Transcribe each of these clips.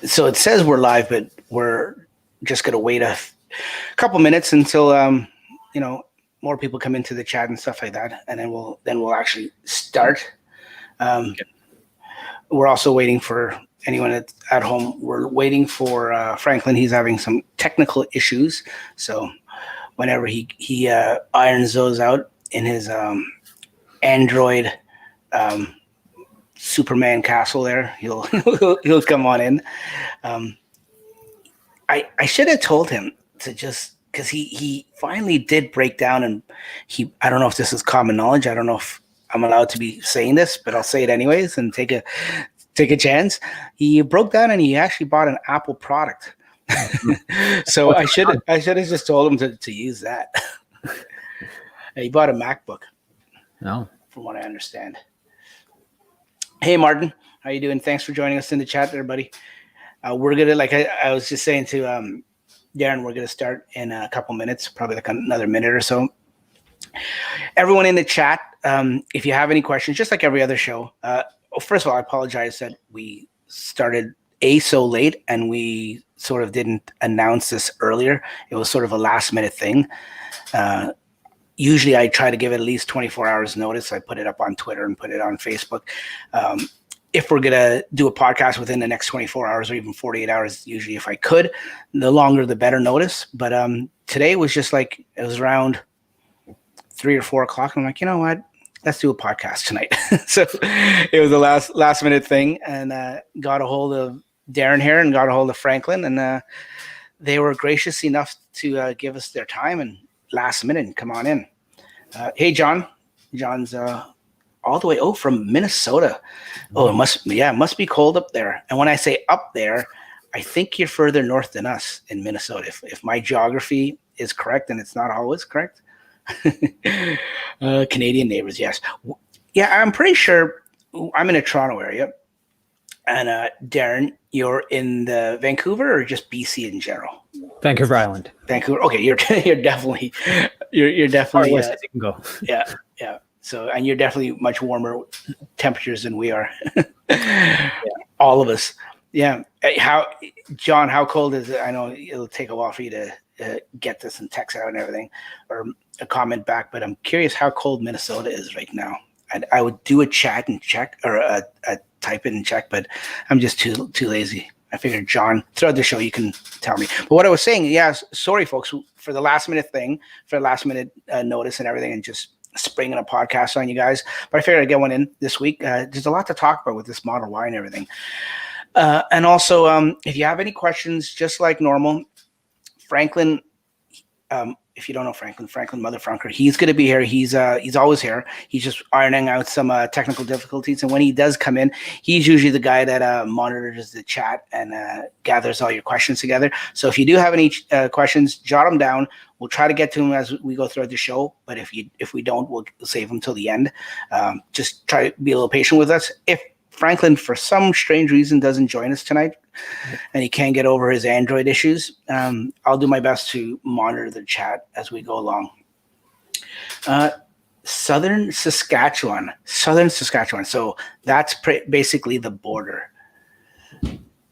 So it says we're live, but we're just going to wait a couple minutes until, more people come into the chat and stuff like that. And then we'll actually start. Okay. We're also waiting for anyone at home. We're waiting for Franklin. He's having some technical issues. So whenever he irons those out in his Android Superman castle there, he'll come on in. I should have told him to just, because he finally did break down, and I don't know if this is common knowledge. I don't know if I'm allowed to be saying this, but I'll say it anyways and take a chance. He broke down and he actually bought an Apple product. So I should have just told him to use that. He bought a MacBook. No, from what I understand. Hey Martin, how you doing? Thanks for joining us in the chat there, buddy. We're gonna, like I was just saying to Darren, we're gonna start in a couple minutes, probably like another minute or so. Everyone in the chat, if you have any questions, just like every other show. First of all, I apologize that we started so late and we sort of didn't announce this earlier. It was sort of a last minute thing. Usually I try to give it at least 24 hours notice. I put it up on Twitter and put it on Facebook. If we're going to do a podcast within the next 24 hours or even 48 hours, usually if I could, the longer the better notice. But today was just like, it was around 3 or 4 o'clock. I'm like, you know what? Let's do a podcast tonight. So it was a last minute thing, and got a hold of Darren here and got a hold of Franklin, and they were gracious enough to give us their time and last minute and come on in. Hey, John. John's all the way from Minnesota. Oh, it must be cold up there. And when I say up there, I think you're further north than us in Minnesota. If my geography is correct, and it's not always correct. Canadian neighbors, yes. Yeah, I'm pretty sure I'm in the Toronto area. And Darren, you're in the Vancouver or just BC in general? Vancouver Island. Vancouver. Okay, you're definitely you're definitely west you can go. Yeah. So, and you're definitely much warmer temperatures than we are. Yeah. All of us. Yeah. John, how cold is it? I know it'll take a while for you to get this and text out and everything, or a comment back, but I'm curious how cold Minnesota is right now. I would do a chat and check, or a type it and check, but I'm just too lazy. I figured, John, throughout the show you can tell me. But what I was saying, sorry folks for the last minute thing, for the last minute notice and everything, and just springing a podcast on you guys. But I figured I'd get one in this week. There's a lot to talk about with this Model Y and everything. And also, if you have any questions, just like normal, Franklin, if you don't know Franklin Motherfranker, he's going to be here. He's always here. He's just ironing out some technical difficulties. And when he does come in, he's usually the guy that monitors the chat and gathers all your questions together. So if you do have any questions, jot them down. We'll try to get to them as we go throughout the show. But if we don't, we'll save them till the end. Just try to be a little patient with us. If Franklin, for some strange reason, doesn't join us tonight, and he can't get over his Android issues, I'll do my best to monitor the chat as we go along. Southern Saskatchewan. So that's basically the border.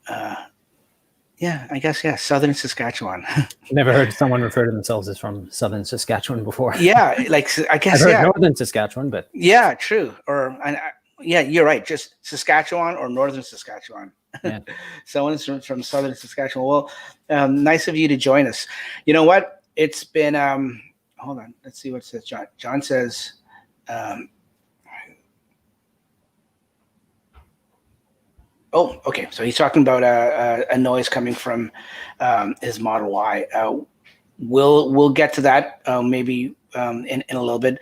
I guess, Southern Saskatchewan. Never heard someone refer to themselves as from Southern Saskatchewan before. Yeah, like, I guess, I've heard Northern Saskatchewan, but. Yeah, true. Yeah, you're right. Just Saskatchewan or Northern Saskatchewan. Yeah. Someone's from Southern Saskatchewan. Well, nice of you to join us. You know what? It's been, hold on. Let's see what it says, John. John says, okay. So he's talking about a noise coming from his Model Y. We'll get to that maybe in a little bit.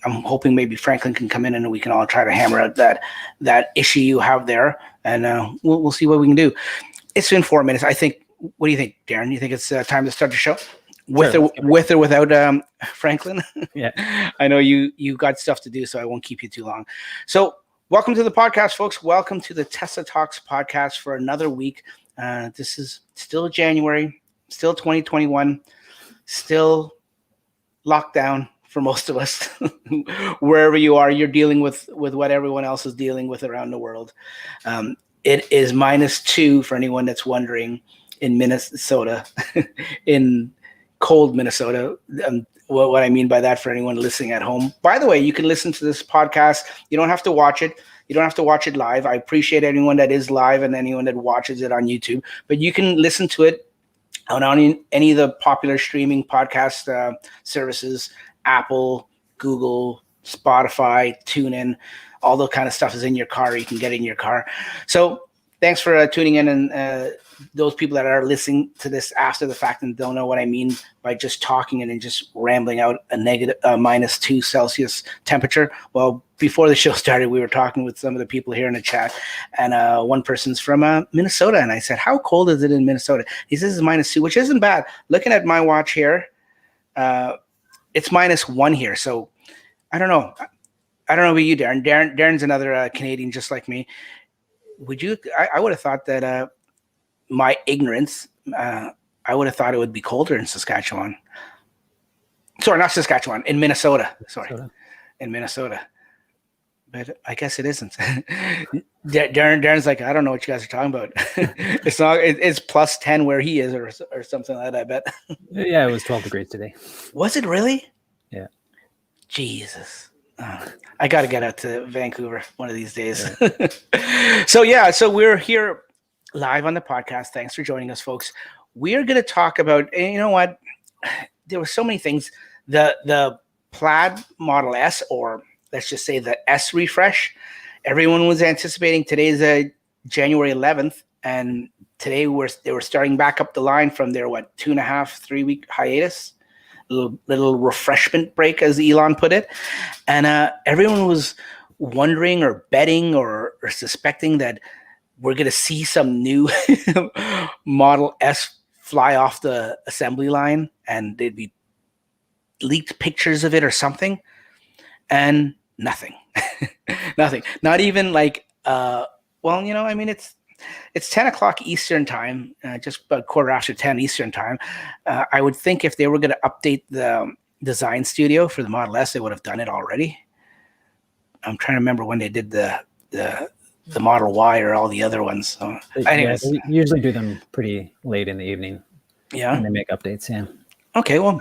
I'm hoping maybe Franklin can come in and we can all try to hammer out that issue you have there, and we'll see what we can do. It's been 4 minutes. I think. What do you think, Darren? You think it's time to start the show? With or without Franklin? Yeah. I know you got stuff to do, so I won't keep you too long. So welcome to the podcast, folks. Welcome to the Tesla Talks podcast for another week. This is still January, still 2021, still lockdown for most of us. Wherever you are, you're dealing with what everyone else is dealing with around the world. It is -2 for anyone that's wondering in Minnesota, in cold Minnesota. What I mean by that for anyone listening at home. By the way, you can listen to this podcast. You don't have to watch it. You don't have to watch it live. I appreciate anyone that is live and anyone that watches it on YouTube. But you can listen to it on any of the popular streaming podcast services, Apple, Google, Spotify, TuneIn, all the kind of stuff is in your car. You can get it in your car. So thanks for tuning in, and those people that are listening to this after the fact and don't know what I mean by just talking and then just rambling out a negative -2 Celsius temperature. Well, before the show started, we were talking with some of the people here in the chat, and one person's from Minnesota, and I said, how cold is it in Minnesota? He says it's -2, which isn't bad. Looking at my watch here, it's -1 here. So I don't know. I don't know about you, Darren. Darren's another Canadian just like me. Would you? I would have thought that my ignorance, I would have thought it would be colder in Saskatchewan. Sorry, not Saskatchewan, in Minnesota. Sorry, in Minnesota. But I guess it isn't. Darren's like, I don't know what you guys are talking about. It's not. It's +10 where he is, or something like that. I bet. Yeah, it was 12 degrees today. Was it really? Yeah. Jesus. I got to get out to Vancouver one of these days. Yeah. So we're here live on the podcast. Thanks for joining us, folks. We are going to talk about, you know what? There were so many things. The Plaid Model S, or let's just say the S refresh. Everyone was anticipating. Today's January 11th, and today they were starting back up the line from their 2.5, 3 week hiatus. Little refreshment break, as Elon put it, and everyone was wondering or betting or suspecting that we're going to see some new Model S fly off the assembly line, and they'd be leaked pictures of it or something, and nothing. Nothing. Not even like, well, you know, I mean, it's 10 o'clock Eastern time, just about 10:15 Eastern time. I would think if they were going to update the design studio for the Model S, they would have done it already. I'm trying to remember when they did the Model Y or all the other ones. So, anyways, yeah, they usually do them pretty late in the evening. Yeah, when they make updates. Yeah. Okay. Well,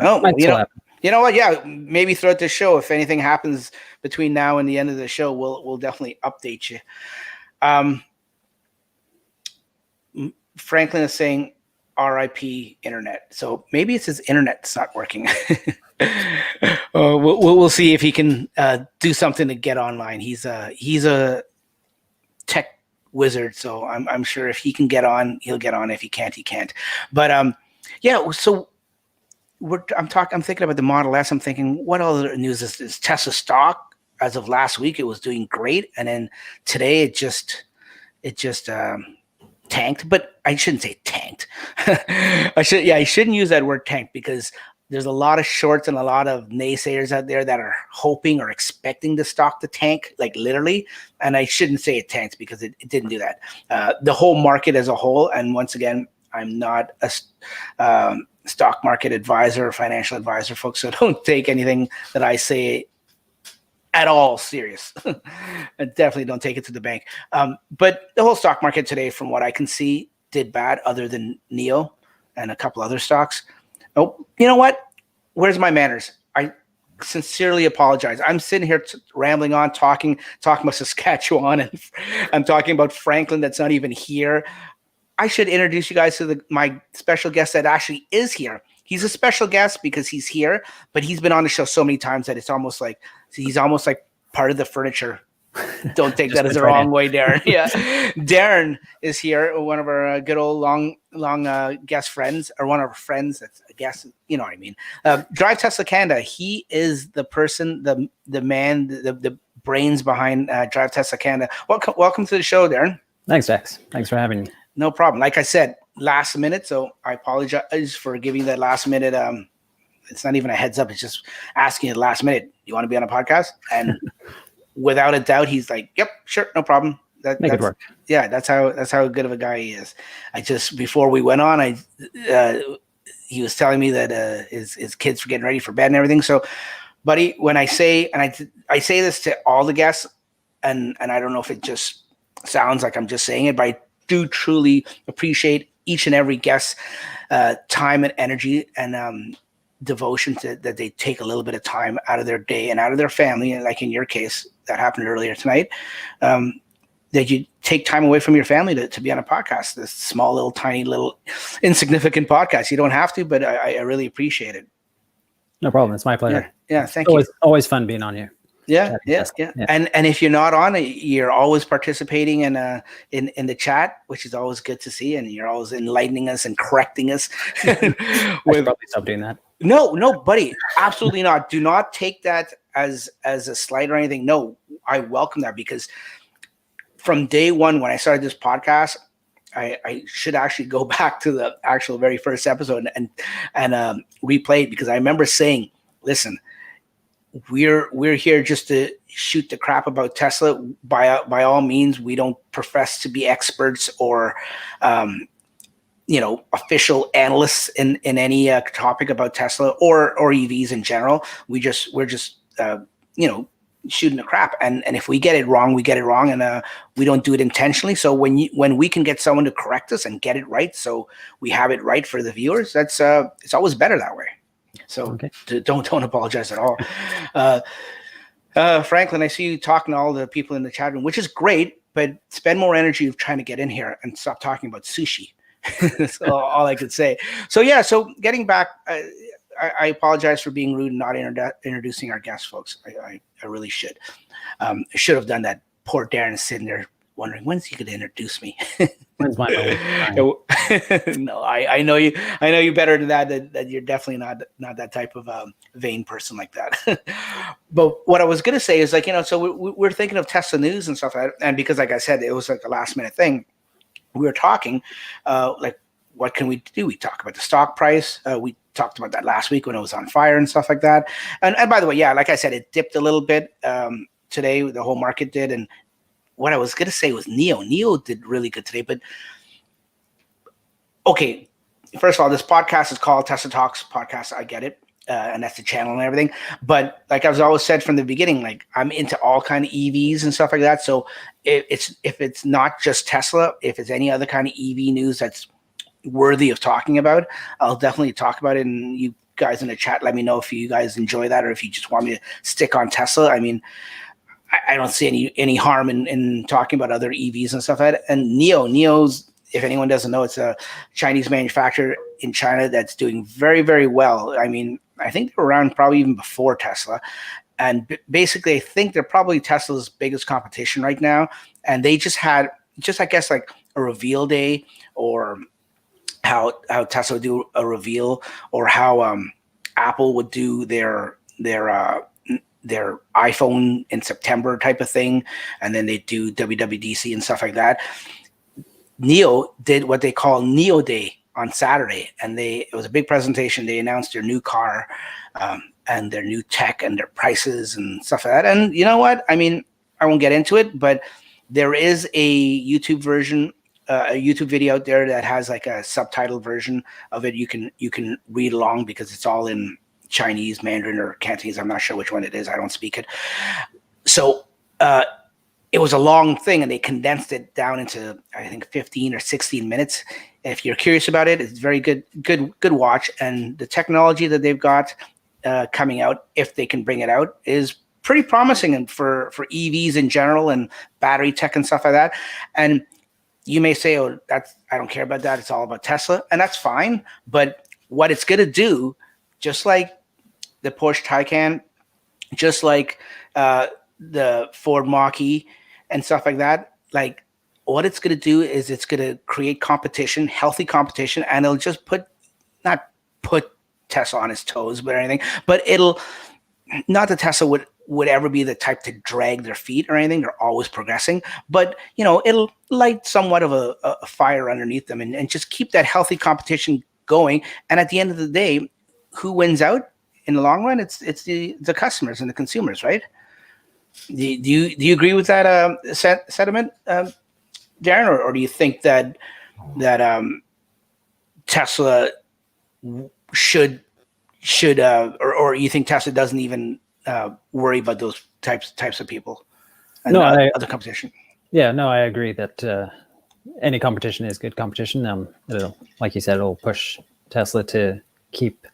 you know what? Yeah, maybe throughout the show, if anything happens between now and the end of the show, we'll definitely update you. Franklin is saying RIP internet. So maybe it's his internet that's not working. We'll see if he can do something to get online. He's a tech wizard, so I'm sure if he can get on, he'll get on. If he can't, he can't. But yeah, so I'm thinking about the Model S. I'm thinking, what other news is Tesla stock? As of last week, it was doing great, and then today it just tanked. But I shouldn't say tanked. I shouldn't use that word tanked, because there's a lot of shorts and a lot of naysayers out there that are hoping or expecting the stock to tank, like literally. And I shouldn't say it tanked, because it didn't do that. The whole market as a whole, and once again, I'm not a stock market advisor or financial advisor, folks, so don't take anything that I say at all serious. And definitely don't take it to the bank. But the whole stock market today, from what I can see, did bad, other than NEO and a couple other stocks. Oh, you know what? Where's my manners? I sincerely apologize. I'm sitting here rambling on, talking about Saskatchewan, and I'm talking about Franklin that's not even here. I should introduce you guys to my special guest that actually is here. He's a special guest because he's here, but he's been on the show so many times that it's almost like he's almost like part of the furniture. Don't take that as the wrong way, Darren. Yeah, Darren is here, one of our good old long guest friends, or one of our friends that's a guest. You know what I mean? Drive Tesla Canada. He is the person, the man, the brains behind Drive Tesla Canada. Welcome to the show, Darren. Thanks, Dax. Thanks for having me. No problem. Like I said, last minute, so I apologize for giving that last minute. It's not even a heads up. It's just asking at the last minute, you want to be on a podcast? And without a doubt, he's like, yep, sure, no problem. Make it work. Yeah, that's how good of a guy he is. Before we went on, he was telling me that his kids were getting ready for bed and everything. So, buddy, when I say, and I say this to all the guests, and I don't know if it just sounds like I'm just saying it, but I do truly appreciate each and every guest time and energy and devotion that they take a little bit of time out of their day and out of their family. And like in your case, that happened earlier tonight, that you take time away from your family to be on a podcast, this small, little, tiny, little, insignificant podcast. You don't have to, but I really appreciate it. No problem. It's my pleasure. Yeah, thank you. Always fun being on here. Yeah. And if you're not on it, you're always participating in the chat, which is always good to see, and you're always enlightening us and correcting us. I should probably stop doing that. No, buddy, absolutely not. Do not take that as a slight or anything. No, I welcome that, because from day one when I started this podcast, I should actually go back to the actual very first episode and replay it, because I remember saying, listen, we're here just to shoot the crap about Tesla. By all means, we don't profess to be experts or official analysts in any topic about Tesla or EVs in general. We're just shooting the crap, and if we get it wrong, we get it wrong, and we don't do it intentionally. So when we can get someone to correct us and get it right, so we have it right for the viewers, that's it's always better that way. So okay. Don't apologize at all. Franklin, I see you talking to all the people in the chat room, which is great, but spend more energy of trying to get in here and stop talking about sushi. That's all I could say. So yeah, so getting back, I apologize for being rude and not introducing our guests, folks. I really should. I should have done that. Poor Darren is sitting there wondering, when's he going to introduce me? When's my No, I know you. I know you better than that. That you're definitely not that type of vain person like that. But what I was going to say is, like, so we're thinking of Tesla news and stuff like that, and because, like I said, it was like a last minute thing. We were talking, like, what can we do? We talk about the stock price. We talked about that last week when it was on fire and stuff like that. And by the way, yeah, like I said, it dipped a little bit today. The whole market did. And what I was going to say was Neo did really good today. But okay, first of all, this podcast is called Tesla Talks Podcast. I get it. And that's the channel and everything. But like I've always said from the beginning, like, I'm into all kind of EVs and stuff like that. So if it's not just Tesla, if it's any other kind of EV news that's worthy of talking about, I'll definitely talk about it. And you guys in the chat, let me know if you guys enjoy that, or if you just want me to stick on Tesla. I mean, I don't see any harm in talking about other EVs and stuff like that. And Neo's, if anyone doesn't know, it's a Chinese manufacturer in China that's doing very, very well. I mean, I think they were around probably even before Tesla. And basically, I think they're probably Tesla's biggest competition right now. And they just had, I guess, like a reveal day, or how Tesla would do a reveal, or how Apple would do their iPhone in September type of thing, and then they do WWDC and stuff like that. Neo did what they call Neo Day on Saturday, and it was a big presentation. They announced their new car and their new tech and their prices and stuff like that. And you know what? I mean, I won't get into it, but there is a YouTube version, a YouTube video out there that has like a subtitled version of it. You can read along, because it's all in Chinese, Mandarin, or Cantonese. I'm not sure which one it is. I don't speak it. So it was a long thing, and they condensed it down into, I think, 15 or 16 minutes. If you're curious about it, it's very good watch. And the technology that they've got coming out, if they can bring it out, is pretty promising, and for EVs in general and battery tech and stuff like that. And you may say, oh, I don't care about that. It's all about Tesla. And that's fine. But what it's going to do, just like the Porsche Taycan, just like the Ford Mach-E and stuff like that, like, what it's going to do is it's going to create competition, healthy competition, and it'll just not put Tesla on its toes, but anything. But it'll, not that Tesla would ever be the type to drag their feet or anything. They're always progressing, but it'll light somewhat of a fire underneath them, and just keep that healthy competition going. And at the end of the day, who wins out in the long run? It's the customers and the consumers, right? Do you agree with that sentiment, Darren, or do you think that Tesla should or you think Tesla doesn't even worry about those types of people and other competition? Yeah, no, I agree that any competition is good competition. It'll, like you said, it'll push Tesla to keep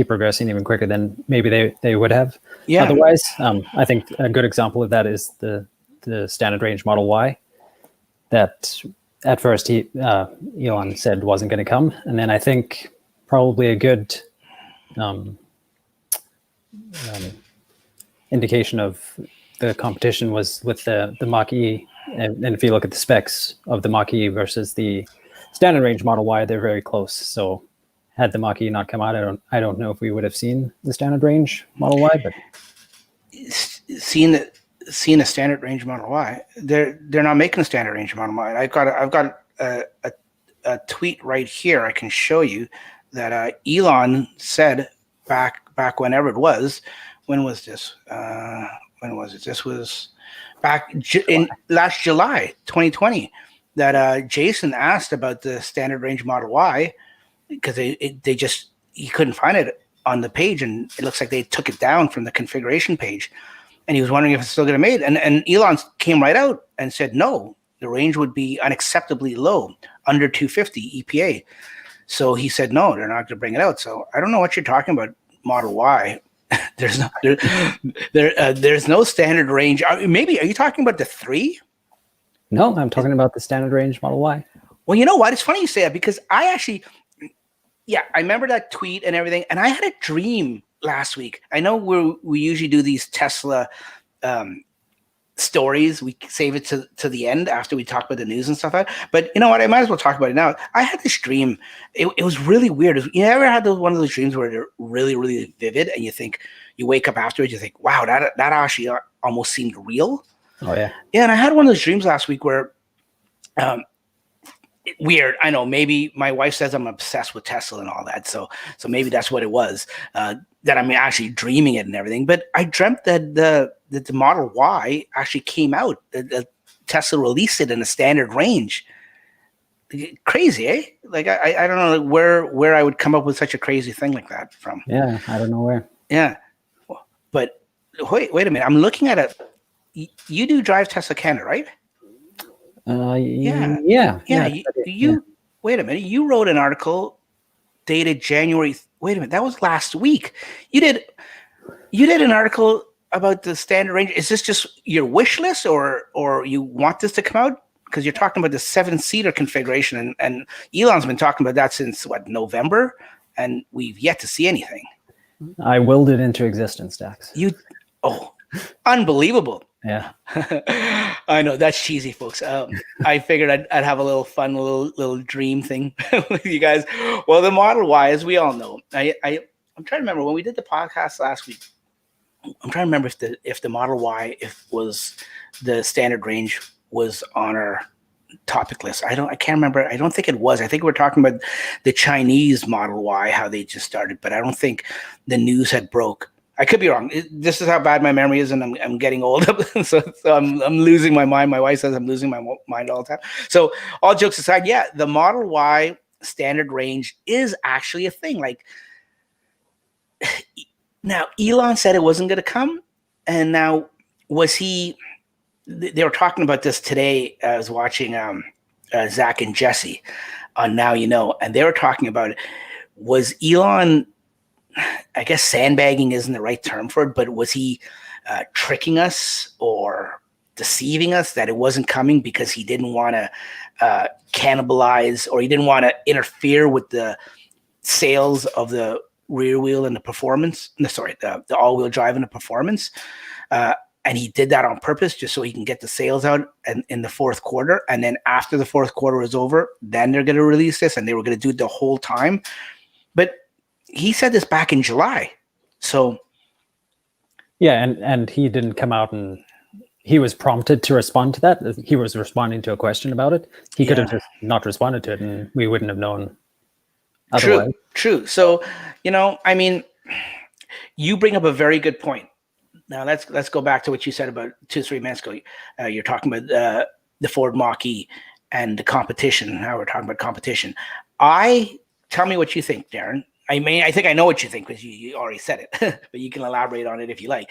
progressing even quicker than maybe they would have otherwise. I think a good example of that is the standard range Model Y that at first Elon said wasn't going to come, and then I think probably a good indication of the competition was with the Mach-E. And if you look at the specs of the Mach-E versus the standard range Model Y, they're very close. So had the Mach-E not come out, I don't know if we would have seen the standard range Model Y, but seeing a standard range Model Y, they're not making a standard range Model Y. I've got a tweet right here I can show you that Elon said back whenever it was. When was this? When was it? This was back in last July 2020 that Jason asked about the standard range Model Y because he couldn't find it on the page, and it looks like they took it down from the configuration page, and he was wondering if it's still getting made, and Elon came right out and said no, the range would be unacceptably low, under 250 EPA. So he said no, they're not going to bring it out. So I don't know what you're talking about, Model Y. There's no standard range. Maybe are you talking about the 3? No, I'm talking about the standard range Model Y. Well, you know what? It's funny you say that because I remember that tweet and everything, and I had a dream last week. I know we usually do these Tesla stories. We save it to the end after we talk about the news and stuff like that. But you know what? I might as well talk about it now. I had this dream. It was really weird. You ever had one of those dreams where they're really, really vivid, and you wake up afterwards, you think, wow, that actually almost seemed real. Oh yeah. Yeah, and I had one of those dreams last week where weird. I know maybe my wife says I'm obsessed with Tesla and all that. So maybe that's what it was, that I'm actually dreaming it and everything. But I dreamt that the Model Y actually came out. Tesla released it in a standard range. Crazy, eh? Like I don't know where I would come up with such a crazy thing like that from. Yeah, I don't know where. Yeah. But wait a minute. I'm looking at it. You do drive Tesla Canada, right? Yeah. Wait a minute. You wrote an article dated January. Wait a minute. That was last week. You did an article about the standard range. Is this just your wish list, or you want this to come out? Because you're talking about the 7-seater configuration, and Elon's been talking about that since November, and we've yet to see anything. I willed it into existence, Dax. Unbelievable. Yeah. I know that's cheesy, folks. I figured I'd have a little fun little dream thing with you guys. Well, the Model Y, as we all know, I'm trying to remember when we did the podcast last week. I'm trying to remember if the Model Y was the standard range was on our topic list. I can't remember. I don't think it was. I think we're talking about the Chinese Model Y, how they just started, but I don't think the news had broke. I could be wrong. This is how bad my memory is, and I'm getting old, so I'm losing my mind. My wife says I'm losing my mind all the time. So all jokes aside, yeah, the Model Y standard range is actually a thing. Like now, Elon said it wasn't going to come, and now was he? They were talking about this today. I was watching Zach and Jesse on Now You Know, and they were talking about was Elon. I guess sandbagging isn't the right term for it, but was he tricking us or deceiving us that it wasn't coming because he didn't want to cannibalize, or he didn't want to interfere with the sales of the rear wheel and the performance? The all-wheel drive and the performance. And he did that on purpose just so he can get the sales out in the fourth quarter. And then after the fourth quarter is over, then they're going to release this, and they were going to do it the whole time. But he said this back in July. So yeah, and he didn't come out, and he was prompted to respond to that. He was responding to a question about it. He could have just not responded to it, and we wouldn't have known otherwise. True. So, I mean, you bring up a very good point. Now let's go back to what you said about 2-3 minutes ago. You're talking about the Ford Mach-E and the competition. Now we're talking about competition. Tell me what you think, Darren. I mean, I think I know what you think because you already said it, but you can elaborate on it if you like.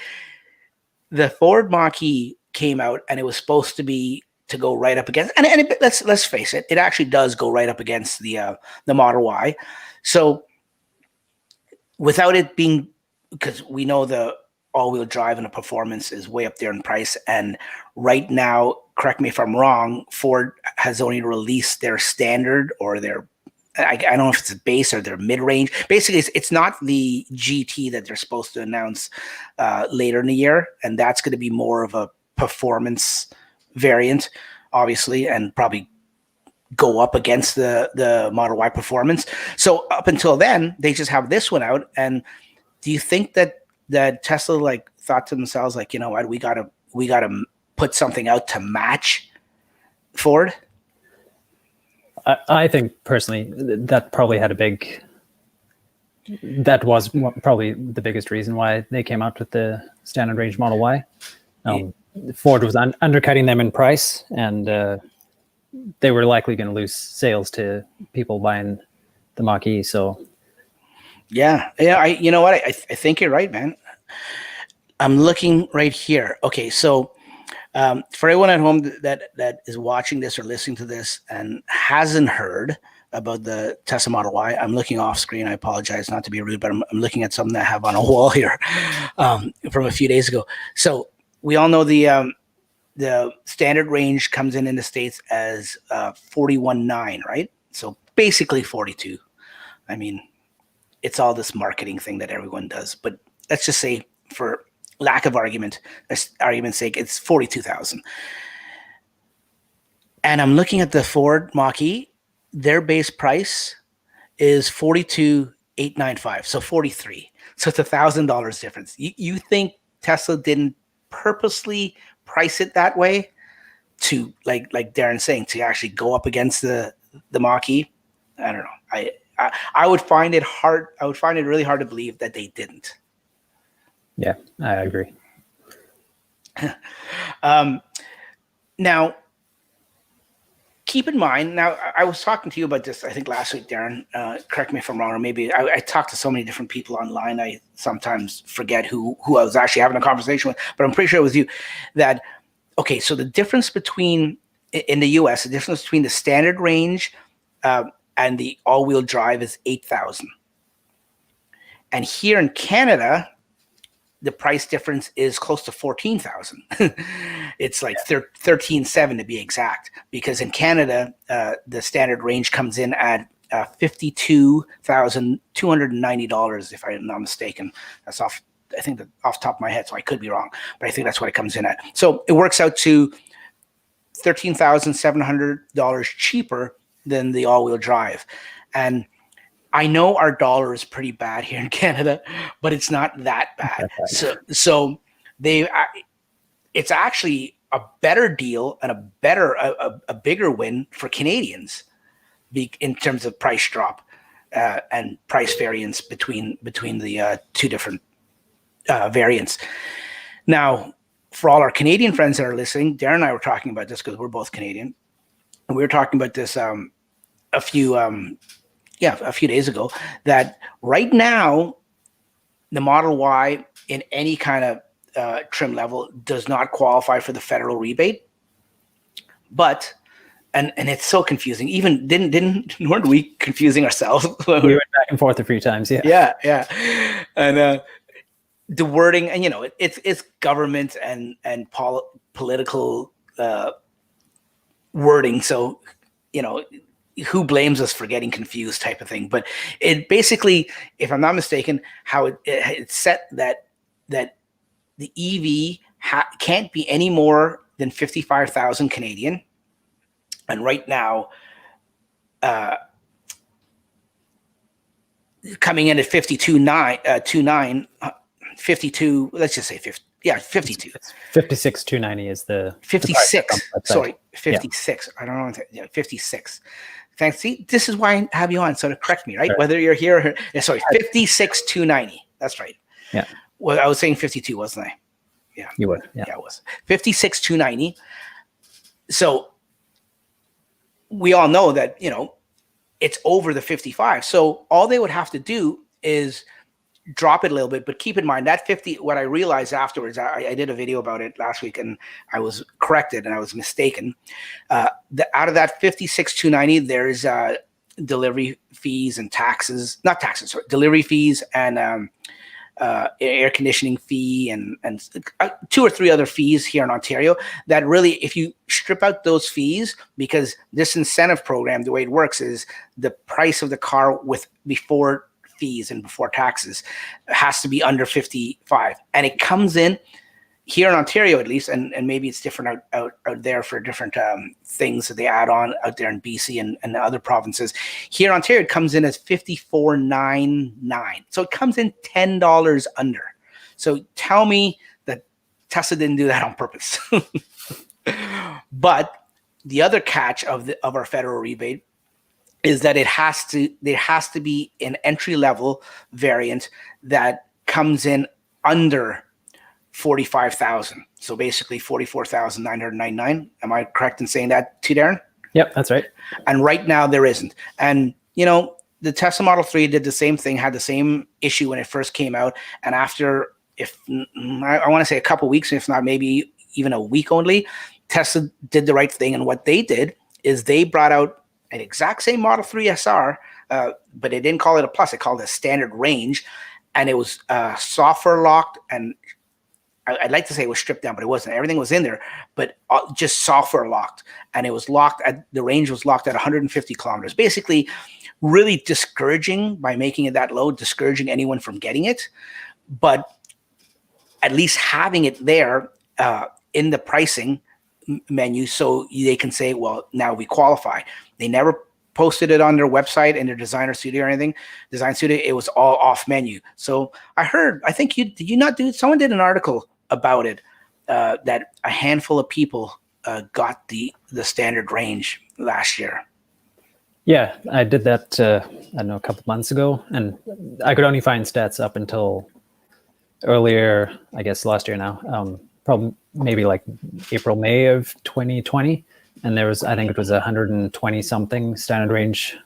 The Ford Mach-E came out, and it was supposed to be to go right up against, and let's face it, it actually does go right up against the Model Y. So without it being, because we know the all-wheel drive and the performance is way up there in price, and right now, correct me if I'm wrong, Ford has only released their standard or their, I don't know if it's a base or their mid-range. Basically, it's not the GT that they're supposed to announce later in the year, and that's going to be more of a performance variant, obviously, and probably go up against the Model Y performance. So up until then, they just have this one out. And do you think that Tesla like thought to themselves, like, you know what, we gotta put something out to match Ford? I think personally that probably had that was probably the biggest reason why they came out with the standard range Model Y. Ford was undercutting them in price, and they were likely going to lose sales to people buying the Mach-E. So yeah, you know what, I think you're right, man. I'm looking right here. Okay, so for everyone at home that is watching this or listening to this and hasn't heard about the Tesla Model Y, I'm looking off screen. I apologize, not to be rude, but I'm looking at something that I have on a wall here from a few days ago. So we all know the standard range comes in the States as 41.9, right? So basically 42. I mean, it's all this marketing thing that everyone does, but let's just say, for lack of argument's sake, it's 42,000. And I'm looking at the Ford Mach-E. Their base price is 42,895, so 43. So it's $1,000 difference. You think Tesla didn't purposely price it that way to, like Darren's saying, to actually go up against the Mach-E? I don't know. I would find it hard. I would find it really hard to believe that they didn't. Yeah, I agree. Now, keep in mind, now I was talking to you about this, I think last week, Darren, correct me if I'm wrong, or maybe I talked to so many different people online, I sometimes forget who I was actually having a conversation with, but I'm pretty sure it was you, that, okay, so the difference between, in the US, the difference between the standard range and the all-wheel drive is 8,000. And here in Canada, the price difference is close to 14,000. It's like 13,700 to be exact, because in Canada, the standard range comes in at $52,290, if I'm not mistaken. That's off the top of my head, so I could be wrong, but I think that's what it comes in at. So it works out to $13,700 cheaper than the all-wheel drive. And I know our dollar is pretty bad here in Canada, but it's not that bad. So it's actually a better deal and a bigger win for Canadians in terms of price drop and price variance between the two different variants. Now, for all our Canadian friends that are listening, Darren and I were talking about this because we're both Canadian. And we were talking about this a few days ago, that right now the Model Y in any kind of trim level does not qualify for the federal rebate. But and it's so confusing. Even weren't we confusing ourselves? We went back and forth a few times. Yeah. And the wording, and it's government and political wording. So who blames us for getting confused, type of thing. But it basically, if I'm not mistaken, how it's set that the EV can't be any more than 55,000 Canadian. And right now, coming in at 52, let's just say 50. Yeah, 52. 56,290 is the 56. Sorry, 56. Yeah. I don't know. 56. Thanks. See, this is why I have you on, so to correct me, right? Whether you're here or, sorry, 56,290. That's right. Yeah. Well, I was saying 52, wasn't I? Yeah. You were. Yeah, it was 56,290. So we all know that, it's over the 55. So all they would have to do is drop it a little bit, but keep in mind that 50, what I realized afterwards, I did a video about it last week and I was corrected and I was mistaken. Out of that 56,290, there's delivery fees and taxes, not taxes, sorry, delivery fees and air conditioning fee and 2 or 3 other fees here in Ontario that really, if you strip out those fees, because this incentive program, the way it works is the price of the car before fees and before taxes has to be under 55, and it comes in here in Ontario at least, and maybe it's different out there for different things that they add on out there in BC and the other provinces. Here in Ontario, it comes in as $54.99. So it comes in $10 under. So tell me that Tesla didn't do that on purpose. But the other catch of our federal rebate is that there has to be an entry level variant that comes in under 45,000. So basically 44,999. Am I correct in saying that to Darren? Yep, that's right. And right now there isn't. And the Tesla Model 3 did the same thing, had the same issue when it first came out. And after, if I want to say a couple weeks, if not maybe even a week only, Tesla did the right thing. And what they did is they brought out an exact same Model 3 SR, but they didn't call it a plus. They called it a standard range. And it was software locked, and I'd like to say it was stripped down, but it wasn't. Everything was in there, but just software locked. And it was locked the range was locked at 150 kilometers. Basically, really discouraging by making it that low, discouraging anyone from getting it. But at least having it there in the pricing menu so they can say, well, now we qualify. They never posted it on their website in their designer studio or anything. Design studio, it was all off menu. So someone did an article about it, that a handful of people got the standard range last year. Yeah, I did that, I don't know, a couple months ago, and I could only find stats up until earlier, I guess last year now, probably maybe like April, May of 2020. And there was, I think it was 120 something standard range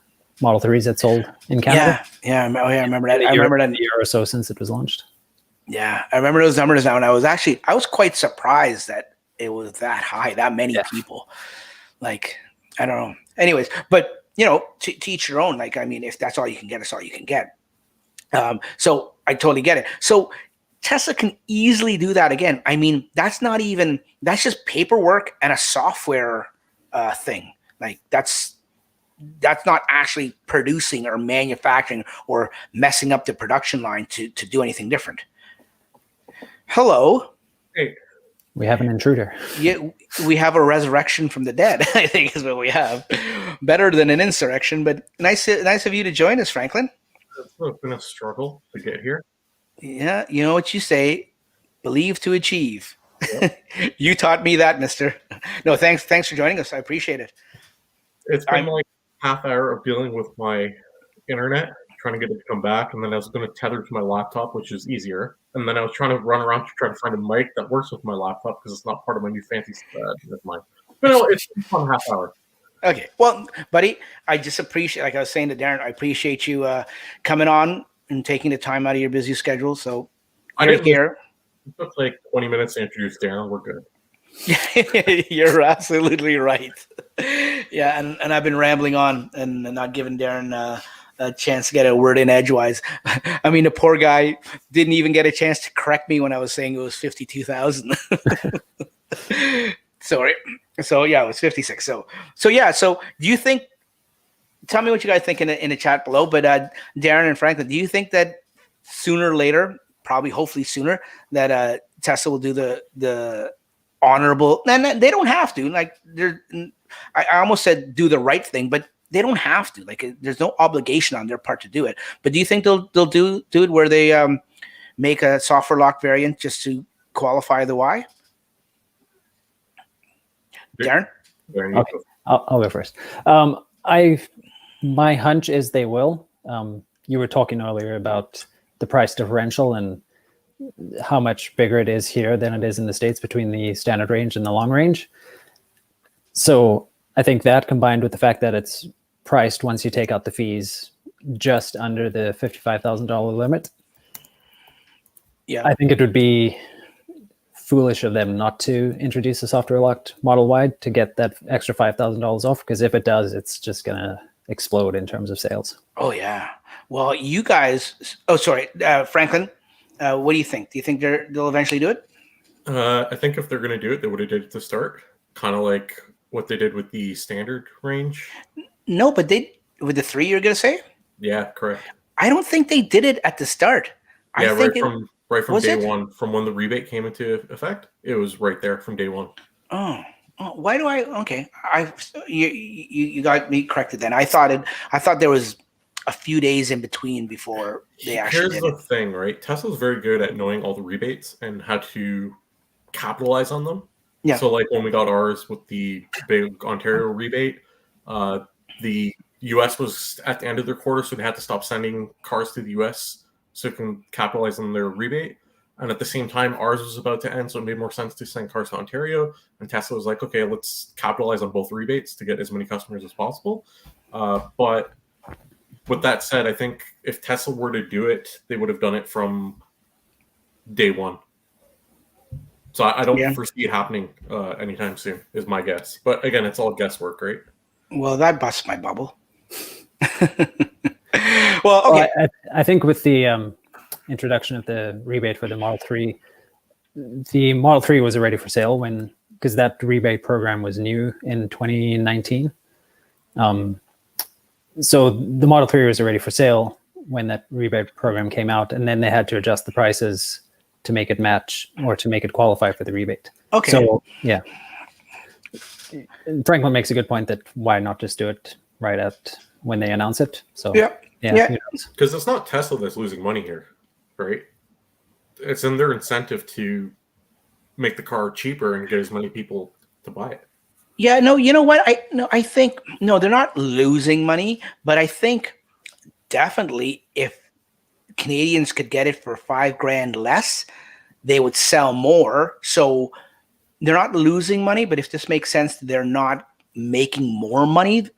Model 3s that sold in Canada. Yeah, I remember that. I remember that a year or so since it was launched. Yeah, I remember those numbers now, and I was quite surprised that it was that high, that many people. Like, I don't know. Anyways, but to each your own. Like, I mean, if that's all you can get, it's all you can get. So I totally get it. So Tesla can easily do that again. I mean, that's just paperwork and a software thing. Like, that's not actually producing or manufacturing or messing up the production line to do anything different. Hello. Hey. We have an intruder. Yeah, we have a resurrection from the dead, I think is what we have. Better than an insurrection, but nice of you to join us, Franklin. It's been a struggle to get here. Yeah, you know what you say, believe to achieve. Yep. You taught me that, mister. No, thanks for joining us. I appreciate it. It's been like half hour of dealing with my internet, trying to get it to come back, and then I was going to tether to my laptop, which is easier. And then I was trying to run around to try to find a mic that works with my laptop because it's not part of my new fancy with mine. But no, it's been a fun half hour. Okay. Well, buddy, I just appreciate, like I was saying to Darren, I appreciate you coming on and taking the time out of your busy schedule. So take care. It took like 20 minutes to introduce Darren. We're good. You're absolutely right. Yeah, and I've been rambling on and not giving Darren a chance to get a word in edgewise. I mean, the poor guy didn't even get a chance to correct me when I was saying it was 52,000. Sorry. So yeah, it was 56. So yeah. So do you think? Tell me what you guys think in the chat below. But Darren and Franklin, do you think that sooner or later, probably hopefully sooner, that Tesla will do the honorable? And they don't have to. Like, I almost said do the right thing, but they don't have to. Like, there's no obligation on their part to do it. But do you think they'll do it where they make a software lock variant just to qualify the Y? Darren? Okay, I'll go first. My hunch is they will. You were talking earlier about the price differential and how much bigger it is here than it is in the States between the standard range and the long range. So I think that, combined with the fact that it's priced, once you take out the fees, just under the $55,000 limit, Yeah. I think it would be foolish of them not to introduce a software locked model wide to get that extra $5,000 off, because if it does, it's just gonna explode in terms of sales. Oh yeah. Well, you guys. Oh, sorry, Franklin. What do you think? Do you think they'll eventually do it? I think if they're going to do it, they would have did it to start, kind of like what they did with the standard range. No, but with the 3 you're going to say? Yeah, correct. I don't think they did it at the start. Yeah, I think right from day one, from when the rebate came into effect, it was right there from day one. Oh, why do I? Okay, you got me corrected then. I thought there was a few days in between before they actually. Here's the thing, right? Tesla's very good at knowing all the rebates and how to capitalize on them. Yeah. So like when we got ours with the big Ontario rebate, the US was at the end of their quarter, so they had to stop sending cars to the US so it can capitalize on their rebate. And at the same time, ours was about to end, so it made more sense to send cars to Ontario. And Tesla was like, okay, let's capitalize on both rebates to get as many customers as possible. But with that said, I think if Tesla were to do it, they would have done it from day one. So I don't foresee it happening anytime soon, is my guess. But again, it's all guesswork, right? Well, that busts my bubble. Well, okay. Well, I think with the introduction of the rebate for the Model 3, the Model 3 was already for sale because that rebate program was new in 2019. So the Model 3 was already for sale when that rebate program came out, and then they had to adjust the prices to make it match or to make it qualify for the rebate. Okay. So yeah, Franklin makes a good point that why not just do it right at when they announce it? So yeah. Because it's not Tesla that's losing money here, right? It's in their incentive to make the car cheaper and get as many people to buy it. Yeah, no, you know what? I think they're not losing money, but I think definitely if Canadians could get it for $5,000 less, they would sell more. So they're not losing money, but if this makes sense, they're not making more money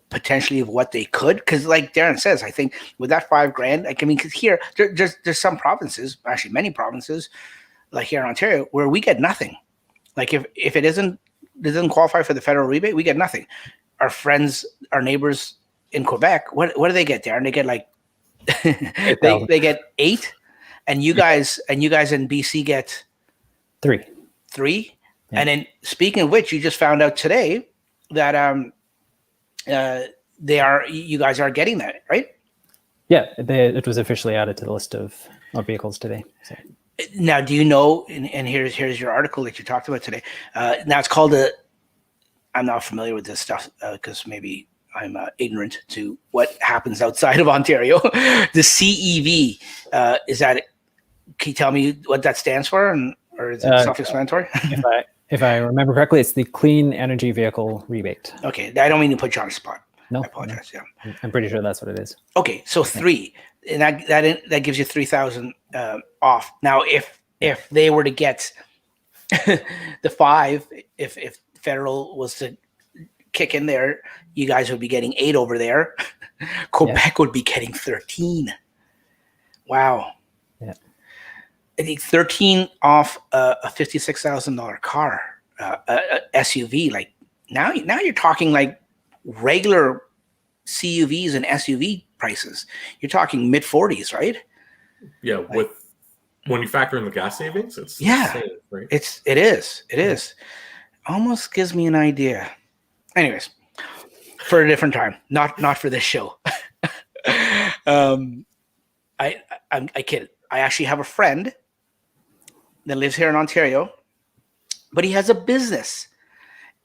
potentially of what they could. Because like Darren says, I think with that $5,000, like, I mean, because here there's some provinces, actually many provinces, like here in Ontario, where we get nothing. Like if it doesn't qualify for the federal rebate, we get nothing. Our friends, our neighbors in Quebec, what do they get there? And they get like they get 8, and you guys in BC get 3. Yeah. And then speaking of which, you just found out today that you guys are getting that, right? Yeah, it was officially added to the list of vehicles today. So. Now, do you know? And here's your article that you talked about today. Now it's called I'm not familiar with this stuff because maybe I'm ignorant to what happens outside of Ontario. The CEV is that? Can you tell me what that stands for, or is it self-explanatory? If I remember correctly, it's the Clean Energy Vehicle Rebate. Okay, I don't mean to put you on the spot. No, I apologize. No. Yeah, I'm pretty sure that's what it is. Okay, so 3, and that gives you 3,000 off. Now, if they were to get the 5, if federal was to kick in there, you guys would be getting 8 over there. Quebec would be getting 13. Wow. Yeah. I think 13 off a $56,000 car, SUV. Like now you're talking like regular CUVs and SUV prices. You're talking mid 40s, right? Yeah, like, when you factor in the gas savings, it's insane, right? It is. Almost gives me an idea. Anyways, for a different time, not for this show. I kid. I actually have a friend that lives here in Ontario, but he has a business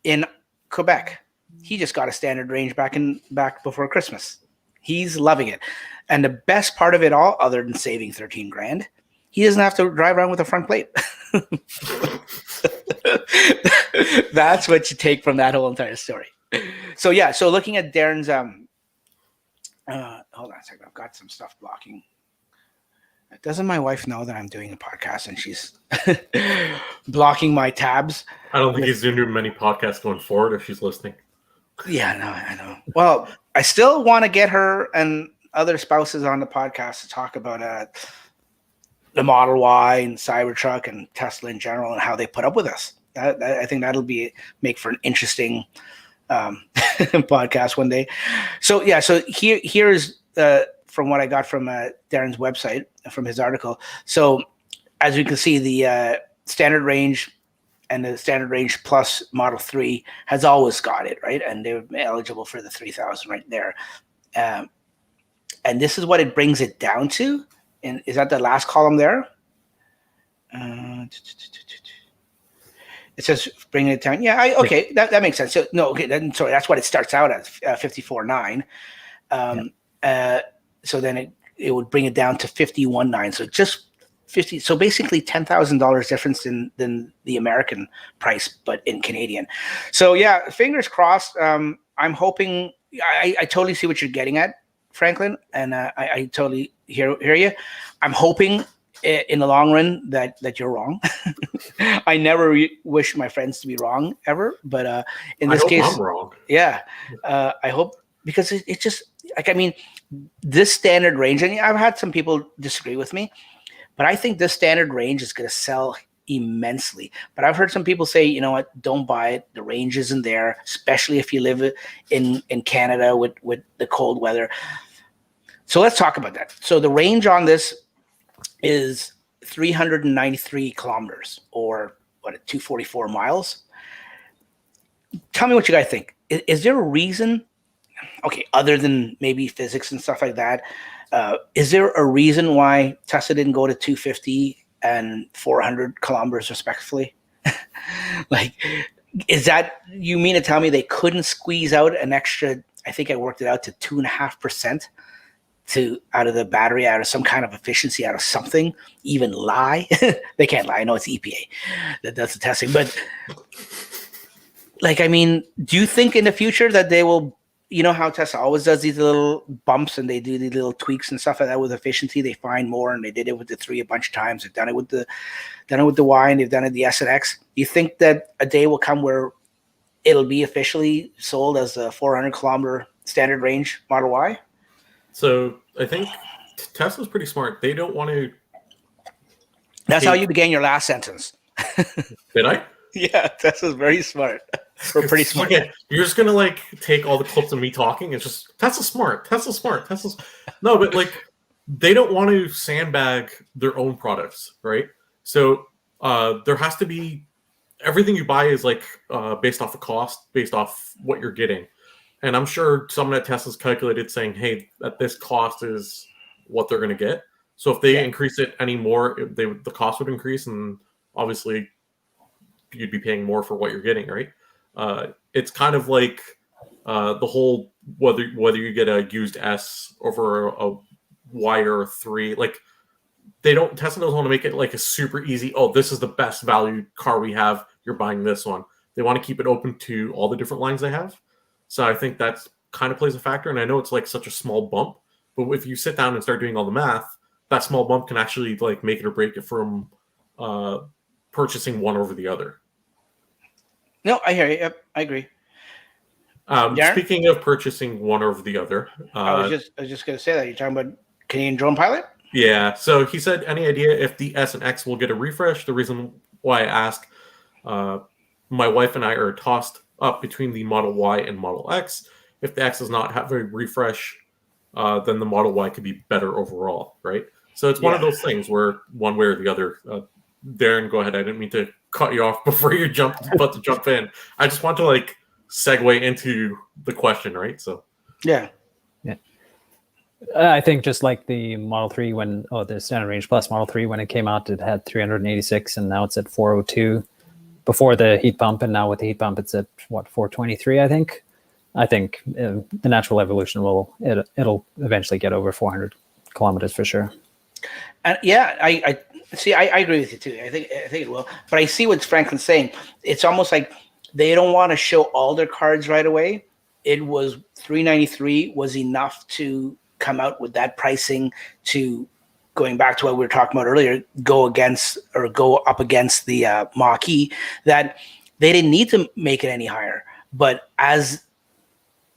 in Quebec. He just got a standard range back before Christmas. He's loving it. And the best part of it all, other than saving $13,000, he doesn't have to drive around with a front plate. That's what you take from that whole entire story. So yeah, so looking at Darren's hold on a second, I've got some stuff blocking. Doesn't my wife know that I'm doing a podcast and she's blocking my tabs? I don't think he's going to do many podcasts going forward if she's listening. Yeah, no, I know. Well, I still want to get her and other spouses on the podcast to talk about the Model Y and Cybertruck and Tesla in general and how they put up with us. I think that'll make for an interesting podcast one day. So yeah, so here is from what I got from Darren's website, from his article. So as you can see, the standard range and the standard range plus Model 3 has always got it, right? And they're eligible for the 3,000 right there. And this is what it brings it down to. And is that the last column there? It says bringing it down. Yeah, okay, that makes sense. So no, okay, then sorry, that's what it starts out at, 54.9. So then it would bring it down to 51.9. So just 50. So basically $10,000 difference than the American price, but in Canadian. So yeah, fingers crossed. I'm hoping. I totally see what you're getting at, Franklin, and I totally hear you. I'm hoping in the long run that you're wrong. I never wish my friends to be wrong ever, but in this case, I'm wrong. Yeah, I hope, because it just, like, I mean, this standard range, and I've had some people disagree with me, but I think this standard range is going to sell immensely. But I've heard some people say, you know what, don't buy it. The range isn't there, especially if you live in Canada with the cold weather. So let's talk about that. So the range on this is 393 kilometers, or 244 miles. Tell me what you guys think. Is there a reason, okay, other than maybe physics and stuff like that, is there a reason why Tesla didn't go to 250 and 400 kilometers respectively? Like, is that, you mean to tell me they couldn't squeeze out an extra, I think I worked it out to 2.5% out of the battery, out of some kind of efficiency, out of something, even lie? They can't lie. I know it's EPA that does the testing, but like, I mean, do you think in the future that they will, you know how Tesla always does these little bumps and they do these little tweaks and stuff like that with efficiency, they find more, and they did it with the 3 a bunch of times. They've done it with the Y, and they've done it with the S and X. Do you think that a day will come where it'll be officially sold as a 400 kilometer standard range Model Y? So I think Tesla's pretty smart. They don't want to. That's how you began your last sentence. Did I? Yeah, Tesla's very smart. Or pretty smart. Okay, you're just gonna like take all the clips of me talking and just Tesla's smart. Tesla's smart. Tesla's no, but like they don't want to sandbag their own products, right? So there has to be, everything you buy is like based off of cost, based off what you're getting. And I'm sure someone at Tesla's calculated saying, hey, at this cost is what they're going to get. So if they increase it any more, the cost would increase, and obviously you'd be paying more for what you're getting, right? It's kind of like the whole whether you get a used S over a Y or a 3, like Tesla doesn't want to make it like a super easy, oh, this is the best value car we have, you're buying this one. They want to keep it open to all the different lines they have. So I think that's kind of plays a factor. And I know it's like such a small bump, but if you sit down and start doing all the math, that small bump can actually like make it or break it from purchasing one over the other. No, I hear you. Yep, I agree. Speaking of purchasing one over the other, I was just going to say that. You're talking about Canadian drone pilot? Yeah. So he said, any idea if the S and X will get a refresh? The reason why I ask, my wife and I are tossed up between the Model Y and Model X. If the X does not have a refresh, then the Model Y could be better overall, right? So it's one of those things where one way or the other. Darren, go ahead. I didn't mean to cut you off before you about to jump in. I just want to like segue into the question, right? So yeah. I think just like the Model 3 the standard range plus Model 3, when it came out, it had 386, and now it's at 402 before the heat pump, and now with the heat pump, it's at 423. I think the natural evolution it'll eventually get over 400 kilometers for sure. And yeah, I see. I agree with you too. I think it will. But I see what Franklin's saying. It's almost like they don't want to show all their cards right away. It was 393 was enough to come out with that pricing to, going back to what we were talking about earlier, go up against the Mach-E, that they didn't need to make it any higher. But as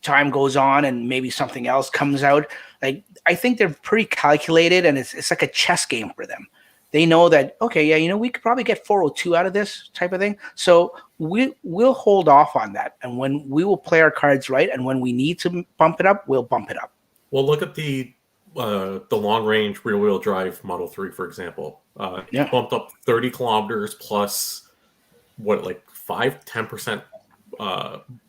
time goes on and maybe something else comes out, like I think they're pretty calculated, and it's like a chess game for them. they know that, okay, yeah, we could probably get 402 out of this type of thing. So we'll hold off on that. And when we will play our cards right, and when we need to bump it up, we'll bump it up. Well, look at the long range rear wheel drive Model 3, for example. Bumped up 30 kilometers plus what, like 5-10%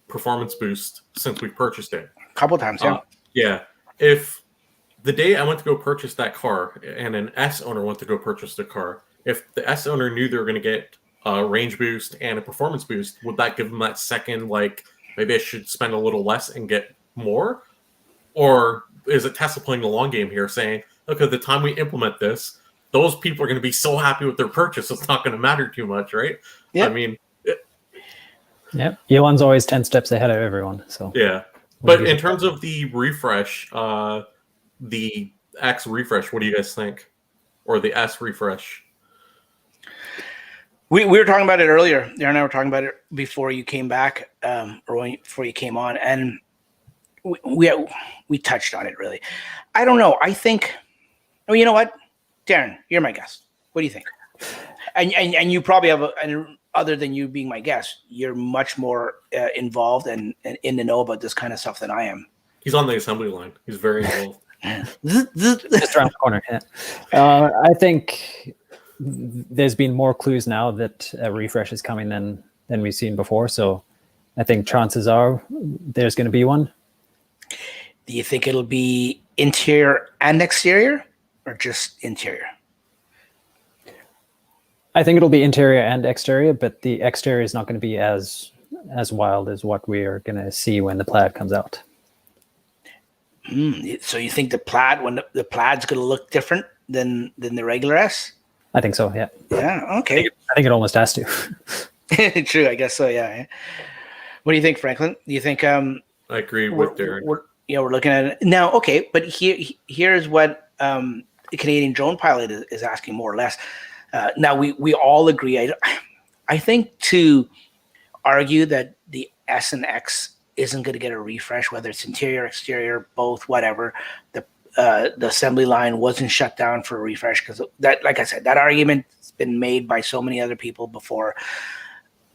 performance boost since we purchased it. A couple times, yeah. Yeah. If the day I went to go purchase that car and an S owner went to go purchase the car, if the S owner knew they were going to get a range boost and a performance boost, would that give them that second, like, maybe I should spend a little less and get more? Or is it Tesla playing the long game here, saying, okay, the time we implement this, those people are going to be so happy with their purchase, it's not going to matter too much, right? Yeah. I mean... Yeah, Elon's always 10 steps ahead of everyone. So yeah. But in terms of the refresh, the X refresh, what do you guys think? Or the S refresh? We were talking about it earlier. Darren and I were talking about it before you came back, before you came on, and we touched on it, really. I don't know. I think, oh, you know what? Darren, you're my guest. What do you think? And you probably have other than you being my guest, you're much more involved and in the know about this kind of stuff than I am. He's on the assembly line. He's very involved. Just around the corner. Yeah. I think there's been more clues now that a refresh is coming than we've seen before. So I think chances are there's going to be one. Do you think it'll be interior and exterior, or just interior? I think it'll be interior and exterior, but the exterior is not going to be as wild as what we are going to see when the Plaid comes out. So you think the Plaid, when the Plaid's going to look different than the regular S? I think so. Yeah. Yeah. Okay. I think it almost has to. True. I guess so. Yeah. What do you think, Franklin? Do you think? I agree with Darren. We're looking at it now. Okay, but here's what the Canadian drone pilot is asking, more or less. Now we all agree. I think to argue that the S and X isn't going to get a refresh, whether it's interior, exterior, both, whatever. The assembly line wasn't shut down for a refresh because that, like I said, that argument's been made by so many other people before.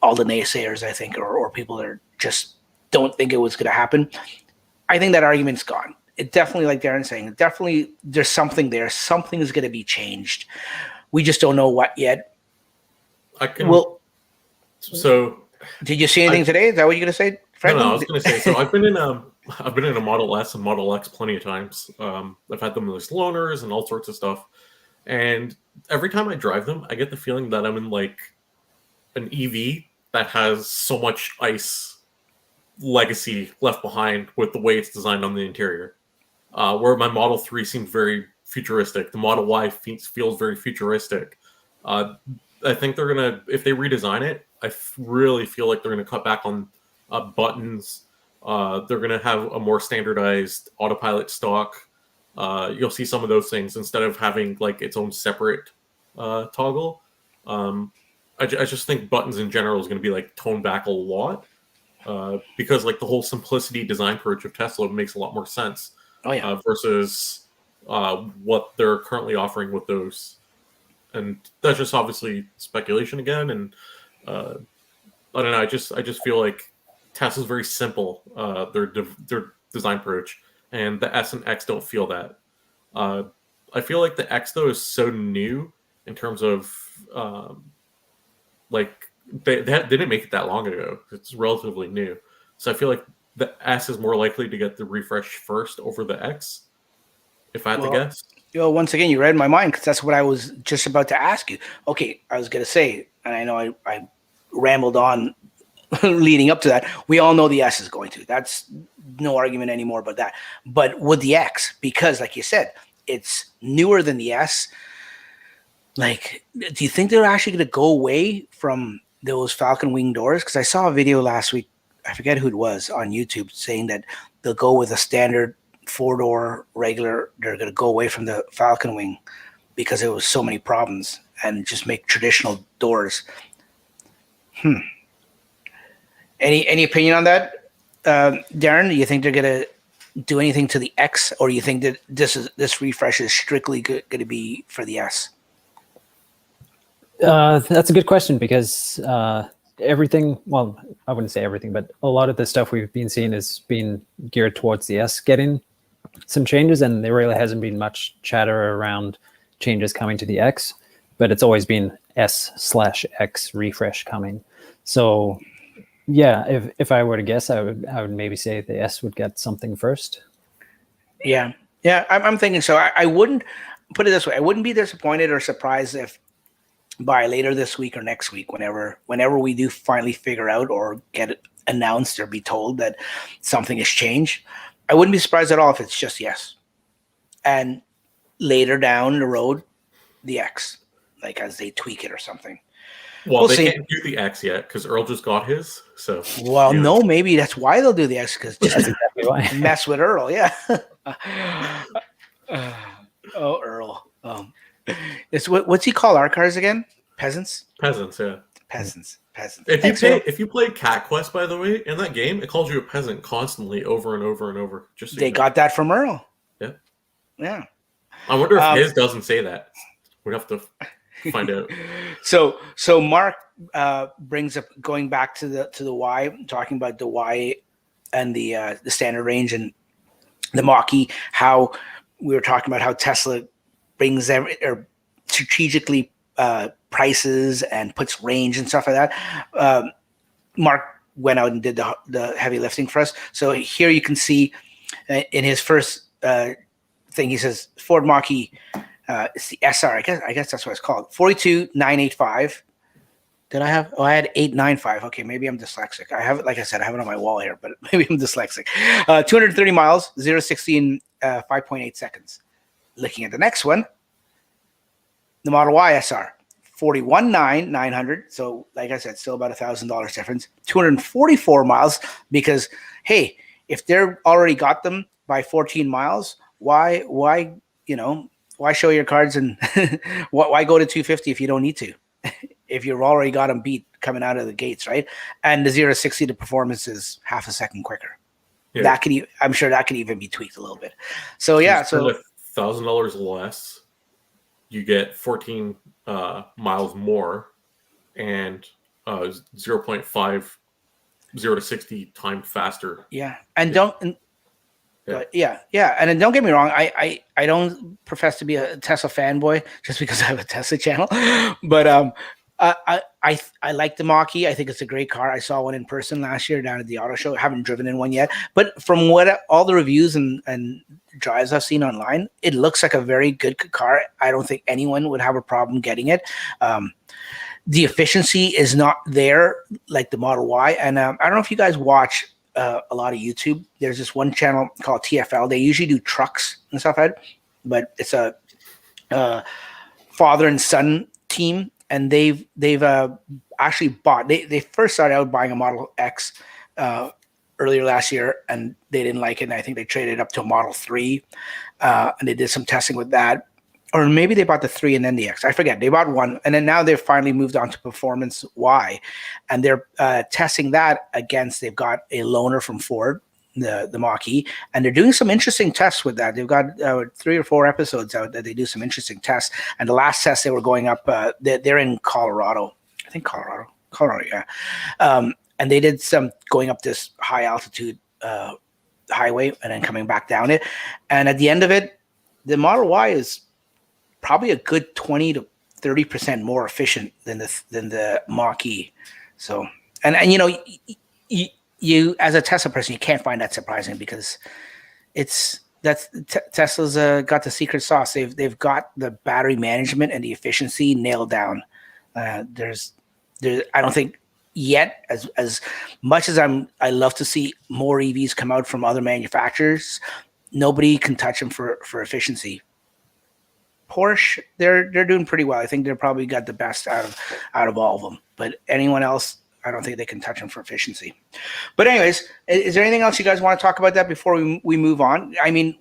All the naysayers, I think, or people that just don't think it was going to happen. I think that argument's gone. It definitely, like Darren's saying, definitely there's something there. Something is going to be changed. We just don't know what yet. So, did you see anything today? Is that what you're going to say, Franklin? No, I was going to say. So I've been in a Model S and Model X plenty of times. I've had them as loaners and all sorts of stuff. And every time I drive them, I get the feeling that I'm in like an EV that has so much ICE legacy left behind with the way it's designed on the interior. Where my Model 3 seemed very futuristic. The Model Y feels very futuristic. I think they're going to, if they redesign it, I really feel like they're going to cut back on buttons. They're going to have a more standardized autopilot stock. You'll see some of those things instead of having like its own separate toggle. I just think buttons in general is going to be like toned back a lot because like the whole simplicity design approach of Tesla makes a lot more sense. Oh yeah. Versus what they're currently offering with those, and that's just obviously speculation again. And I don't know. I just feel like Tesla's very simple. Their design approach, and the S and X don't feel that. I feel like the X though is so new in terms of like they didn't make it that long ago. It's relatively new, so I feel like the S is more likely to get the refresh first over the X. If I had to guess. Once again, you read my mind because that's what I was just about to ask you. Okay, I was going to say, and I know I rambled on leading up to that. We all know the S is going to. That's no argument anymore about that. But with the X, because like you said, it's newer than the S. Like, do you think they're actually going to go away from those Falcon wing doors? Because I saw a video last week, I forget who it was, on YouTube saying that they'll go with a standard 4-door regular. They're going to go away from the Falcon wing because there was so many problems and just make traditional doors. Any opinion on that, Darren? Do you think they're going to do anything to the X, or do you think that this refresh is strictly going to be for the S? That's a good question because everything, well, I wouldn't say everything, but a lot of the stuff we've been seeing is being geared towards the S getting some changes, and there really hasn't been much chatter around changes coming to the X, but it's always been S/X refresh coming. So yeah, if I were to guess, I would maybe say the S would get something first. Yeah, I'm thinking so. I wouldn't put it this way. I wouldn't be disappointed or surprised if by later this week or next week, whenever we do finally figure out or get it announced or be told that something has changed, I wouldn't be surprised at all if it's just yes. And later down the road, the X, like as they tweak it or something. Well, they can't do the X yet because Earl just got his. So no, maybe that's why they'll do the X, because just exactly why. Mess with Earl, yeah. Oh, Earl. It's what's he call our cars again? Peasants. Yeah. Peasants. If you play Cat Quest, by the way, in that game, it calls you a peasant constantly, over and over and over. Just so they got that from Earl. Yeah. I wonder if his doesn't say that. We'd have to find out. So Mark brings up, going back to the Y, talking about the Y and the standard range and the Mach-E, how we were talking about how Tesla brings them or strategically prices and puts range and stuff like that. Mark went out and did the heavy lifting for us. So here you can see in his first thing, he says Ford Mach-E, it's the SR. I guess that's what it's called. 42,985. Did I have? Oh, I had 895. Okay, maybe I'm dyslexic. I have it, like I said, I have it on my wall here, but maybe I'm dyslexic. 230 miles, 0-60 in 5.8 seconds. Looking at the next one, the Model Y SR, 41,900. So, like I said, still about $1,000 difference. 244 miles, because hey, if they're already got them by 14 miles, why show your cards and why go to 250 if you don't need to? If you've already got them beat coming out of the gates, right? And the 0-60, the performance is half a second quicker. Yeah. I'm sure that could even be tweaked a little bit. So yeah, so $1,000 less, you get 14 miles more, and 0.5 0 to 60 time faster. Yeah, and don't. Yeah. And then don't get me wrong, I don't profess to be a Tesla fanboy just because I have a Tesla channel, but I like the Mach-E. I think it's a great car. I saw one in person last year down at the auto show. I haven't driven in one yet, but from what all the reviews and drives I've seen online, it looks like a very good car. I don't think anyone would have a problem getting it. The efficiency is not there like the Model Y, and I don't know if you guys watch a lot of YouTube. There's this one channel called TFL. They usually do trucks and stuff, but it's a father and son team, and they've actually bought. They first started out buying a Model X earlier last year, and they didn't like it. And I think they traded up to a Model 3, and they did some testing with that. Or maybe they bought the 3 and then the X. I forget. They bought one, and then now they've finally moved on to Performance Y, and they're testing that against. They've got a loaner from Ford, the Mach-E, and they're doing some interesting tests with that. They've got 3 or 4 episodes out that they do some interesting tests. And the last test they were going up. They're in Colorado, I think Colorado, yeah. And they did some going up this high altitude highway and then coming back down it. And at the end of it, the Model Y is probably a good 20 to 30% more efficient than the Mach-E. So, and you as a Tesla person, you can't find that surprising, because Tesla's got the secret sauce. They've got the battery management and the efficiency nailed down. I don't think yet, as much as I love to see more EVs come out from other manufacturers, nobody can touch them for efficiency. Porsche, they're doing pretty well. I think they're probably got the best out of all of them. But anyone else, I don't think they can touch them for efficiency. But anyways, is there anything else you guys want to talk about that before we move on? I mean,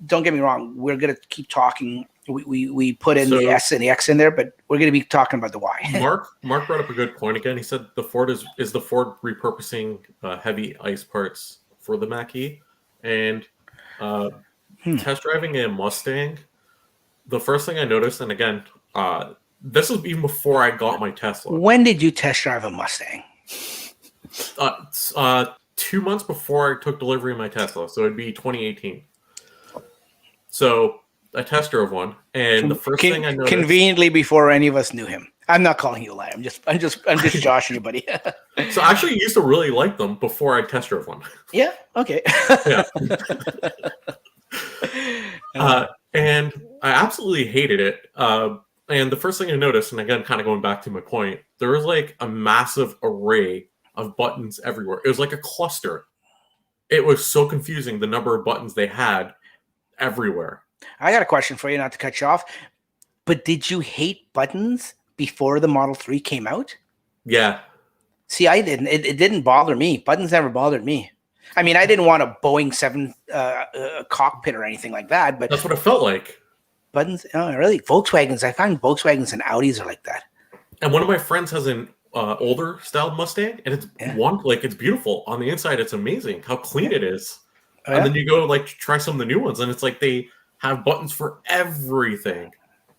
don't get me wrong, we're gonna keep talking. We put in the S and the X in there, but we're gonna be talking about the Y. Mark brought up a good point again. He said the Ford is the Ford repurposing heavy ice parts for the Mach-E, and test driving a Mustang. The first thing I noticed, and again, This was even before I got my Tesla. When did you test drive a Mustang? 2 months before I took delivery of my Tesla, so it'd be 2018. So I test drove one, and the first thing I noticed, conveniently before any of us knew him. I'm not calling you a liar. I'm just joshing you, buddy. So I actually used to really like them before I test drove one. Yeah. Okay. Yeah. And I absolutely hated it. And the first thing I noticed, and again, kind of going back to my point, there was like a massive array of buttons everywhere. It was like a cluster. It was so confusing, the number of buttons they had everywhere. I got a question for you, not to cut you off, but did you hate buttons before the Model 3 came out? Yeah. See, I didn't. It didn't bother me. Buttons never bothered me. I mean, I didn't want a Boeing 7 cockpit or anything like that, but that's what it felt like. Buttons, really? Volkswagens, I find Volkswagens and Audis are like that. And one of my friends has an older style Mustang, and it's it's beautiful. On the inside, it's amazing how clean it is. Oh, and then you go like try some of the new ones, and it's like they have buttons for everything.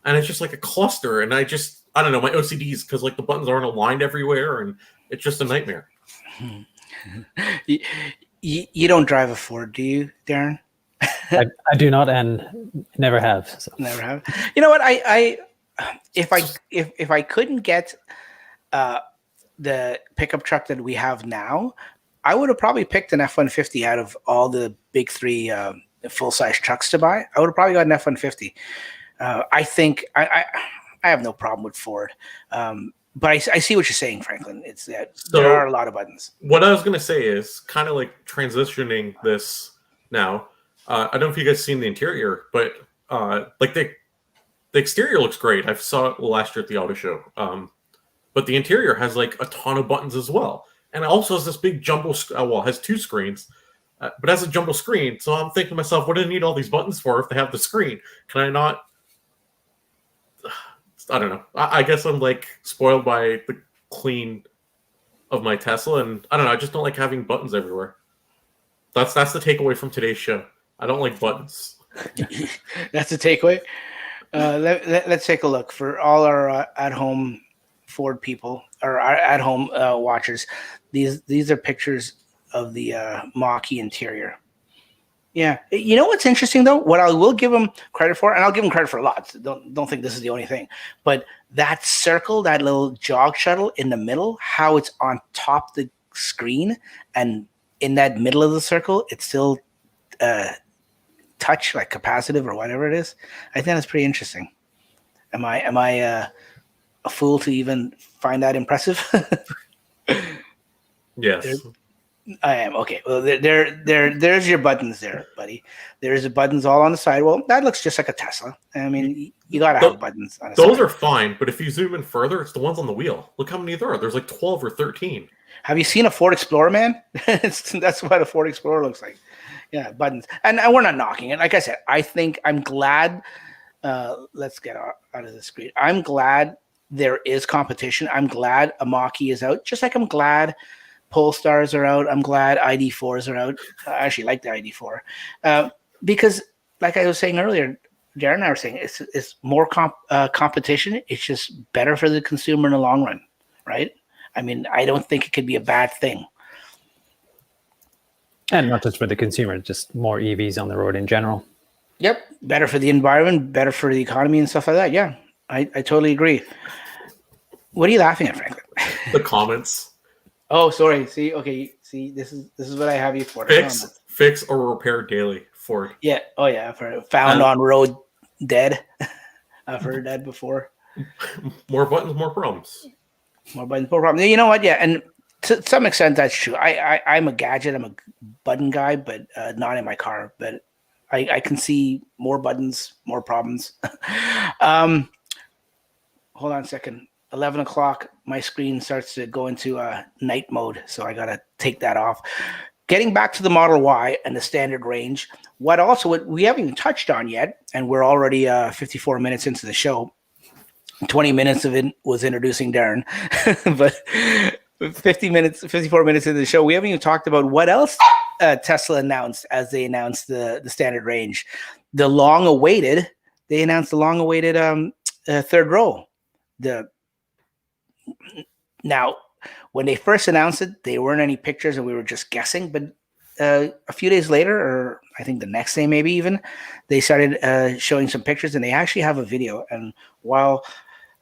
And it's just like a cluster. And I don't know, my OCDs, because like the buttons aren't aligned everywhere, and it's just a nightmare. You don't drive a Ford, do you, Darren? I do not, and never have. So. Never have. You know what? If I couldn't get the pickup truck that we have now, I would have probably picked an F-150 out of all the big three full size trucks to buy. I would have probably got an F-150. I think I have no problem with Ford. But I see what you're saying, Franklin. It's that there are a lot of buttons. What I was going to say is kind of like transitioning this now. I don't know if you guys seen the interior, but like the exterior looks great. I saw it last year at the auto show. But the interior has like a ton of buttons as well. And it also has this big jumbo, has 2 screens, but has a jumbo screen. So I'm thinking to myself, what do I need all these buttons for if they have the screen? Can I not? I don't know. I guess I'm like spoiled by the clean of my Tesla, and I don't know. I just don't like having buttons everywhere. That's the takeaway from today's show. I don't like buttons. That's the takeaway. Let's take a look for all our at-home Ford people or our at-home watchers. These are pictures of the Mach-E interior. Yeah, you know what's interesting though? What I will give them credit for, and I'll give them credit for a lot. Don't think this is the only thing, but that circle, that little jog shuttle in the middle, how it's on top of the screen, and in that middle of the circle, it's still touch, like capacitive or whatever it is. I think that's pretty interesting. Am I a fool to even find that impressive? Yes. I am. Okay. Well, there's your buttons there, buddy. There's the buttons all on the side. Well, that looks just like a Tesla. I mean, you got to have buttons on the side. Those are fine, but if you zoom in further, it's the ones on the wheel. Look how many there are. There's like 12 or 13. Have you seen a Ford Explorer, man? That's what a Ford Explorer looks like. Yeah, buttons. And we're not knocking it. Like I said, I think I'm glad. Let's get out of the screen. I'm glad there is competition. I'm glad a Mach-E is out, just like I'm glad Polestars are out. I'm glad ID4s are out. I actually like the ID4 because, like I was saying earlier, Darren and I were saying, it's more competition. It's just better for the consumer in the long run, right? I mean, I don't think it could be a bad thing. And not just for the consumer, just more EVs on the road in general. Yep, better for the environment, better for the economy and stuff like that. Yeah, I totally agree. What are you laughing at, Franklin? The comments. Oh, sorry. See, okay. See, this is what I have you for. Fix or repair daily, Ford. Yeah. Oh, yeah. Found on road dead. I've heard that before. More buttons, more problems. More buttons, more problems. You know what? Yeah, and to some extent, that's true. I'm a gadget. I'm a button guy, but not in my car. But I can see more buttons, more problems. Hold on a second. 11 o'clock, my screen starts to go into night mode, so I got to take that off. Getting back to the Model Y and the standard range, what we haven't even touched on yet, and we're already 54 minutes into the show. 20 minutes of it was introducing Darren, but 54 minutes into the show, we haven't even talked about what else Tesla announced as they announced the standard range. They announced the long-awaited third row. now when they first announced it, there weren't any pictures and we were just guessing, but a few days later, or I think the next day maybe even, they started showing some pictures and they actually have a video. And while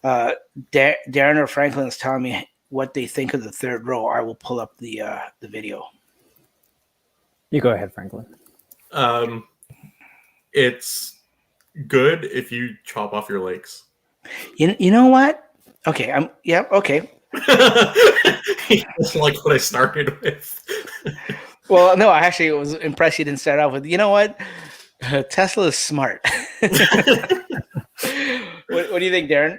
Darren or Franklin is telling me what they think of the third row, I will pull up the video. You go ahead, Franklin. It's good if you chop off your legs. You know what? Okay, okay. That's like what I started with. Well, no, I actually was impressed you didn't start off with, you know what? Tesla is smart. What do you think, Darren?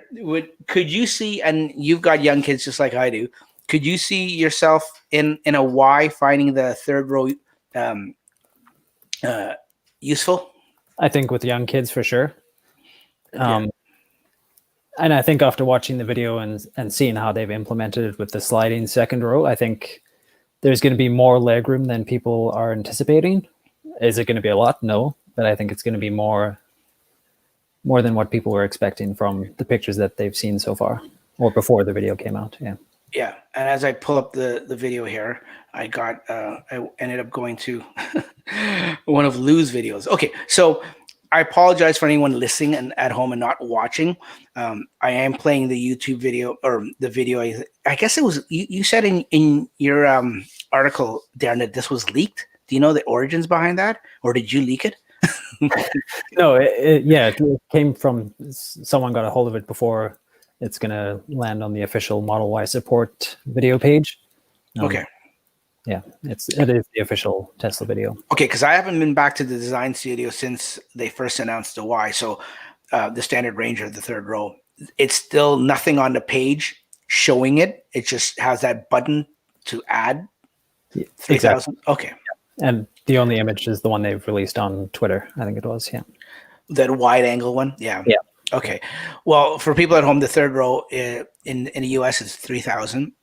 Could you see, and you've got young kids just like I do, could you see yourself in a Y finding the third row useful? I think with young kids for sure. Yeah. And I think after watching the video and seeing how they've implemented it with the sliding second row, I think there's going to be more legroom than people are anticipating. Is it going to be a lot? No, but I think it's going to be more than what people were expecting from the pictures that they've seen so far, or before the video came out. Yeah. Yeah, and as I pull up the video here, I ended up going to one of Lou's videos. Okay, so I apologize for anyone listening and at home and not watching. I am playing the YouTube video, or the video. I guess it was you said in your article, Darren, that this was leaked. Do you know the origins behind that, or did you leak it? No, it came from someone got a hold of it before it's going to land on the official Model Y support video page. Okay. Yeah, it is the official Tesla video. Okay, because I haven't been back to the design studio since they first announced the Y. So the standard Ranger, the third row, it's still nothing on the page showing it. It just has that button to add 3,000. Exactly. Okay. And the only image is the one they've released on Twitter, I think it was. Yeah. That wide angle one. Yeah. Yeah. Okay. Well, for people at home, the third row in the US is 3,000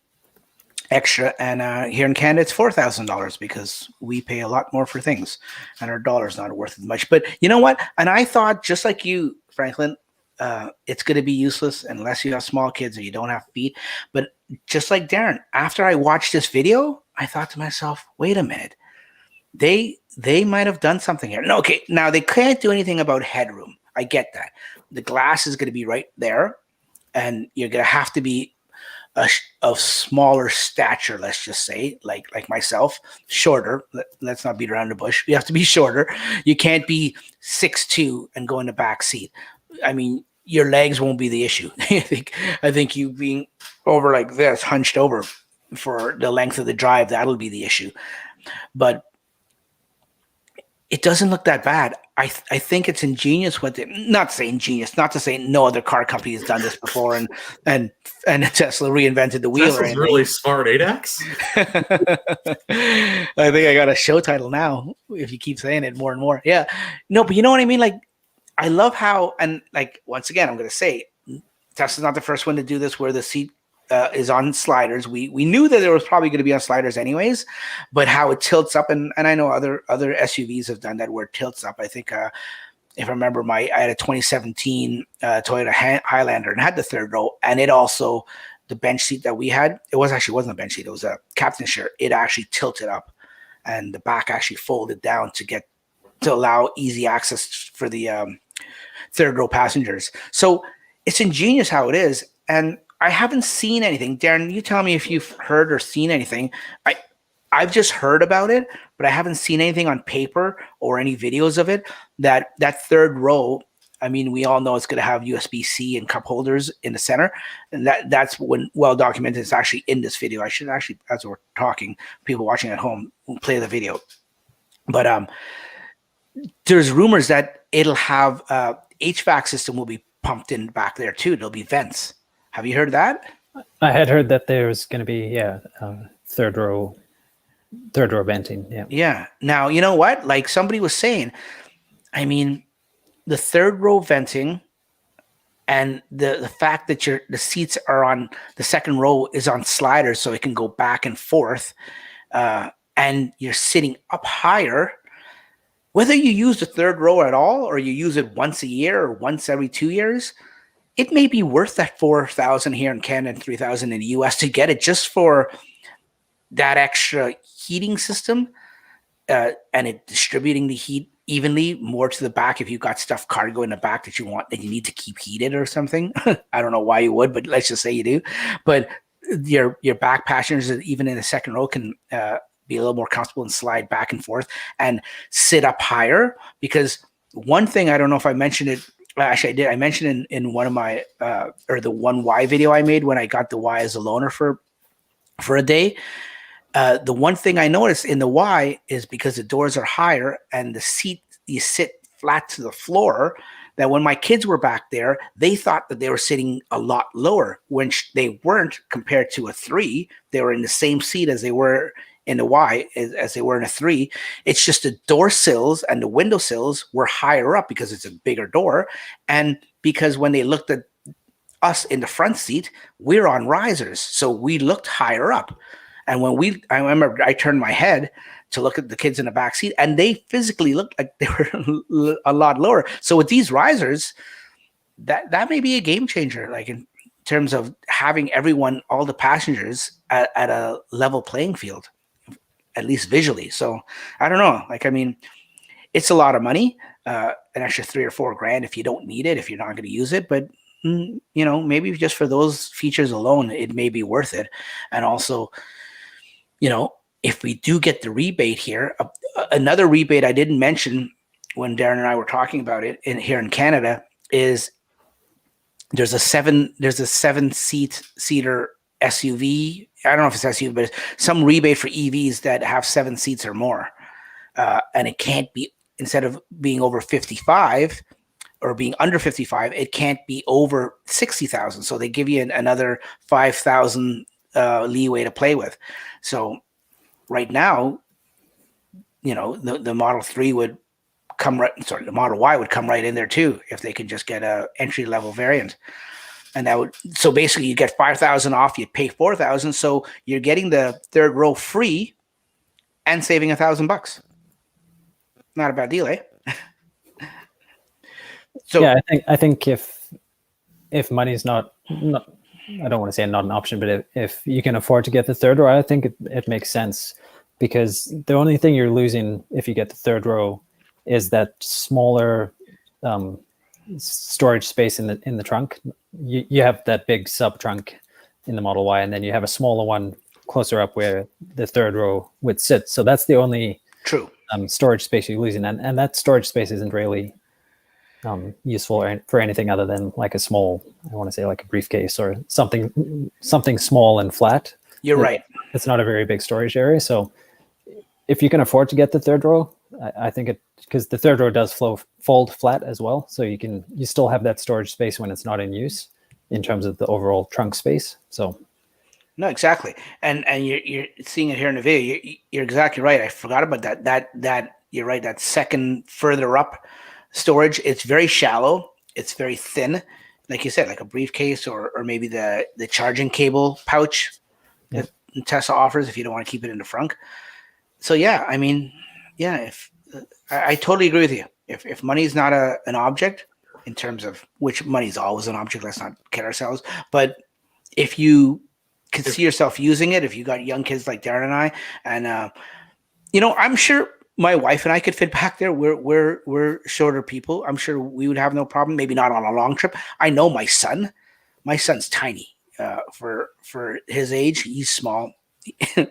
extra, and here in Canada it's $4,000 because we pay a lot more for things, and our dollar's not worth as much. But you know what? And I thought, just like you, Franklin, it's going to be useless unless you have small kids or you don't have feet. But just like Darren, after I watched this video, I thought to myself, wait a minute, they might have done something here. No, okay, now they can't do anything about headroom. I get that. The glass is going to be right there, and you're going to have to be of smaller stature, let's just say, like myself, shorter. Let's not beat around the bush. You have to be shorter. You can't be 6'2" and go in the back seat. I mean, your legs won't be the issue. I think you being over like this, hunched over for the length of the drive, that'll be the issue. But it doesn't look that bad. I think it's ingenious what they, not to say ingenious, not to say no other car company has done this before and Tesla reinvented the wheel. Tesla's really smart, Dax. I think I got a show title now if you keep saying it more and more. Yeah. No, but you know what I mean? Like, I love how, and like, once again, I'm going to say Tesla's not the first one to do this where the seat is on sliders. We knew that it was probably going to be on sliders anyways, but how it tilts up, and I know other SUVs have done that where it tilts up. I think if I remember, I had a 2017 Toyota Highlander and had the third row, and it also, the bench seat that we had, wasn't a bench seat, it was a captain's chair. It actually tilted up, and the back actually folded down to allow easy access for the third row passengers. So it's ingenious how it is, and I haven't seen anything. Darren, you tell me if you've heard or seen anything. I've just heard about it, but I haven't seen anything on paper or any videos of it. That third row, I mean, we all know it's going to have USB-C and cup holders in the center, and that's when well documented. It's actually in this video. I should actually, as we're talking, people watching at home, play the video. But there's rumors that it'll have HVAC system will be pumped in back there too. There'll be vents. Have you heard that? I had heard that there's going to be third row venting. Yeah. Yeah. Now you know what? Like somebody was saying, I mean, the third row venting, and the fact that the seats are on the second row is on sliders, so it can go back and forth, and you're sitting up higher. Whether you use the third row at all, or you use it once a year or once every 2 years, it may be worth that $4,000 here in Canada and $3,000 in the US to get it just for that extra heating system, and it distributing the heat evenly more to the back if you've got stuff cargo in the back that you need to keep heated or something. I don't know why you would, but let's just say you do. But your back passengers, even in the second row, can be a little more comfortable and slide back and forth and sit up higher. Because one thing, I don't know if I mentioned it, actually I did, I mentioned in one of my or the one Y video I made when I got the Y as a loaner for a day. The one thing I noticed in the Y is because the doors are higher and the seat, you sit flat to the floor, that when my kids were back there, they thought that they were sitting a lot lower, when they weren't. Compared to a 3, they were in the same seat as they were in the Y, as they were in a 3. It's just the door sills and the window sills were higher up because it's a bigger door. And because when they looked at us in the front seat, we're on risers, so we looked higher up. And when I remember I turned my head to look at the kids in the back seat, and they physically looked like they were a lot lower. So with these risers, that may be a game changer, like in terms of having everyone, all the passengers at a level playing field, at least visually. So I don't know. Like, I mean, it's a lot of money, an extra $3 or $4 if you don't need it, if you're not going to use it. But you know, maybe just for those features alone, it may be worth it. And also, you know, if we do get the rebate here, another rebate I didn't mention when Darren and I were talking about it here in Canada is there's a seven-seater SUV. I don't know if it's SUV, but it's some rebate for EVs that have 7 seats or more. And it can't be, instead of being over 55 or being under 55, it can't be over 60,000. So they give you another 5,000 leeway to play with. So right now, you know, the Model 3 would come right, sorry, the Model Y would come right in there too, if they could just get a entry level variant. And that would, so basically you get 5,000 off, you pay 4,000. So you're getting the third row free and saving $1,000. Not a bad deal, eh? So yeah, I think if money's not I don't want to say not an option, but if you can afford to get the third row, I think it makes sense, because the only thing you're losing if you get the third row is that smaller storage space in the trunk. You have that big sub trunk in the Model Y, and then you have a smaller one closer up where the third row would sit. So that's the only true storage space you're losing, and that storage space isn't really useful for anything other than like a small, I want to say like a briefcase or something small and flat. You're right. It's not a very big storage area. So if you can afford to get the third row, I think because the third row does fold flat as well. So you still have that storage space when it's not in use in terms of the overall trunk space. So no, exactly. And you're seeing it here in the video. You're exactly right. I forgot about that you're right. That second further up storage, it's very shallow, it's very thin, like you said, like a briefcase or maybe the charging cable pouch that Tesla offers if you don't want to keep it in the front. So yeah, I mean, yeah, if I totally agree with you. If money is not an object, in terms of which money is always an object, let's not kid ourselves, but if you could see yourself using it, if you got young kids like Darren and I, and you know, I'm sure my wife and I could fit back there. We're shorter people. I'm sure we would have no problem. Maybe not on a long trip. I know my son's tiny for his age. He's small.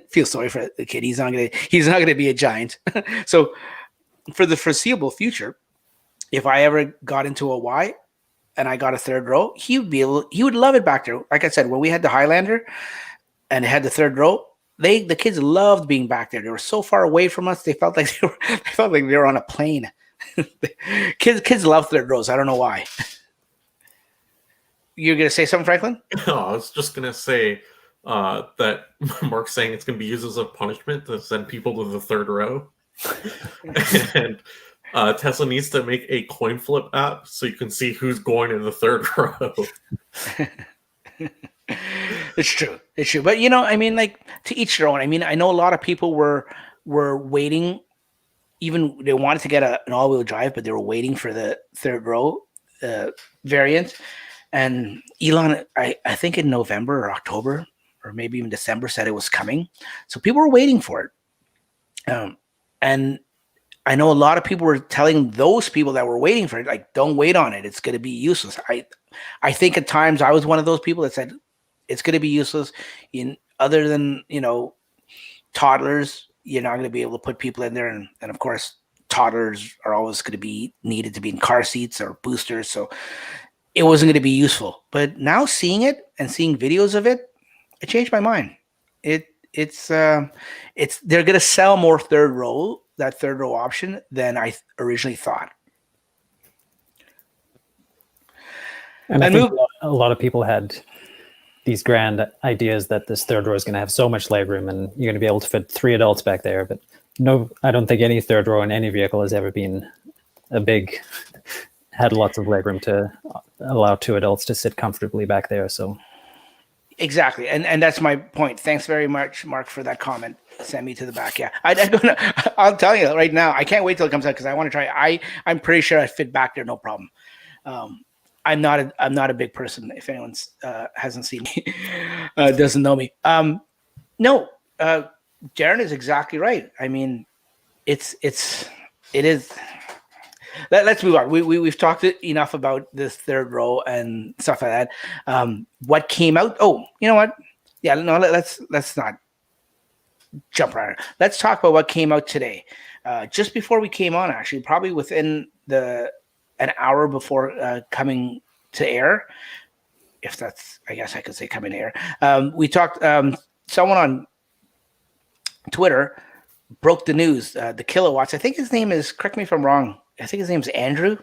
Feel sorry for the kid. He's not gonna be a giant. So for the foreseeable future, if I ever got into a Y and I got a third row, he would love it back there. Like I said, when we had the Highlander and it had the third row, the kids loved being back there. They were so far away from us. They felt like they were on a plane. Kids love third rows. I don't know why. You're gonna say something, Franklin? No, I was just gonna say that Mark's saying it's gonna be used as a punishment to send people to the third row, and Tesla needs to make a coin flip app so you can see who's going in the third row. It's true. But you know, I mean, like, to each their own. I mean, I know a lot of people were waiting. Even they wanted to get an all-wheel drive, but they were waiting for the third row variant. And Elon, I think in November or October or maybe even December said it was coming. So people were waiting for it. And I know a lot of people were telling those people that were waiting for it, like, don't wait on it. It's going to be useless. I think at times I was one of those people that said it's going to be useless. Other than, toddlers, you're not going to be able to put people in there. And of course, toddlers are always going to be needed to be in car seats or boosters. So it wasn't going to be useful. But now seeing it and seeing videos of it, it changed my mind. It's they're going to sell more third row option than I originally thought. And I think a lot of people had these grand ideas that this third row is going to have so much legroom and you're going to be able to fit 3 adults back there. But no, I don't think any third row in any vehicle has ever been had lots of legroom to allow 2 adults to sit comfortably back there. So exactly. And that's my point. Thanks very much, Mark, for that comment. Send me to the back. Yeah. I'll tell you right now, I can't wait till it comes out because I want to try. I'm pretty sure I fit back there. No problem. I'm not a big person. If anyone hasn't seen me, doesn't know me. No, Darren is exactly right. I mean, it is. Let's move on. We've talked enough about this third row and stuff like that. What came out? Oh, you know what? Yeah, no. Let's not jump right. Let's talk about what came out today. Just before we came on, actually, probably within an hour before coming to air, if that's, I guess I could say coming to air. We talked. Someone on Twitter broke the news. The kilowatts. I think his name is. Correct me if I'm wrong. I think his name's Andrew.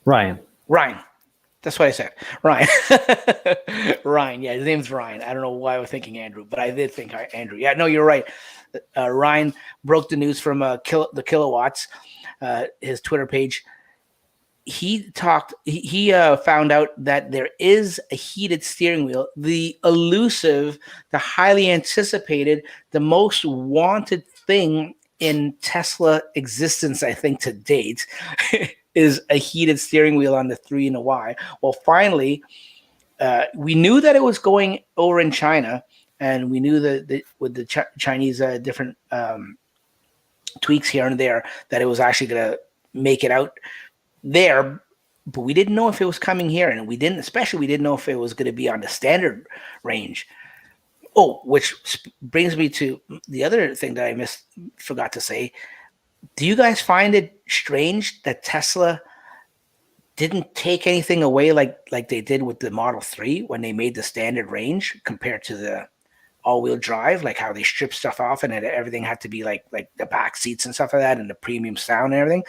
Ryan. That's what I said. Ryan. Ryan. Yeah, his name's Ryan. I don't know why I was thinking Andrew, but I did think Andrew. Yeah, no, you're right. Ryan broke the news from the kilowatts, his Twitter page. He found out that there is a heated steering wheel, the elusive, the highly anticipated, the most wanted thing in Tesla existence, I think, to date, is a heated steering wheel on the 3 and the Y. Well, finally, we knew that it was going over in China, and we knew that with the Chinese different tweaks here and there, that it was actually going to make it out there, but we didn't know if it was coming here, and we didn't know if it was going to be on the standard range. Oh, which brings me to the other thing that I forgot to say. Do you guys find it strange that Tesla didn't take anything away like they did with the Model 3 when they made the standard range compared to the all-wheel drive, like how they stripped stuff off and everything had to be like the back seats and stuff like that and the premium sound and everything?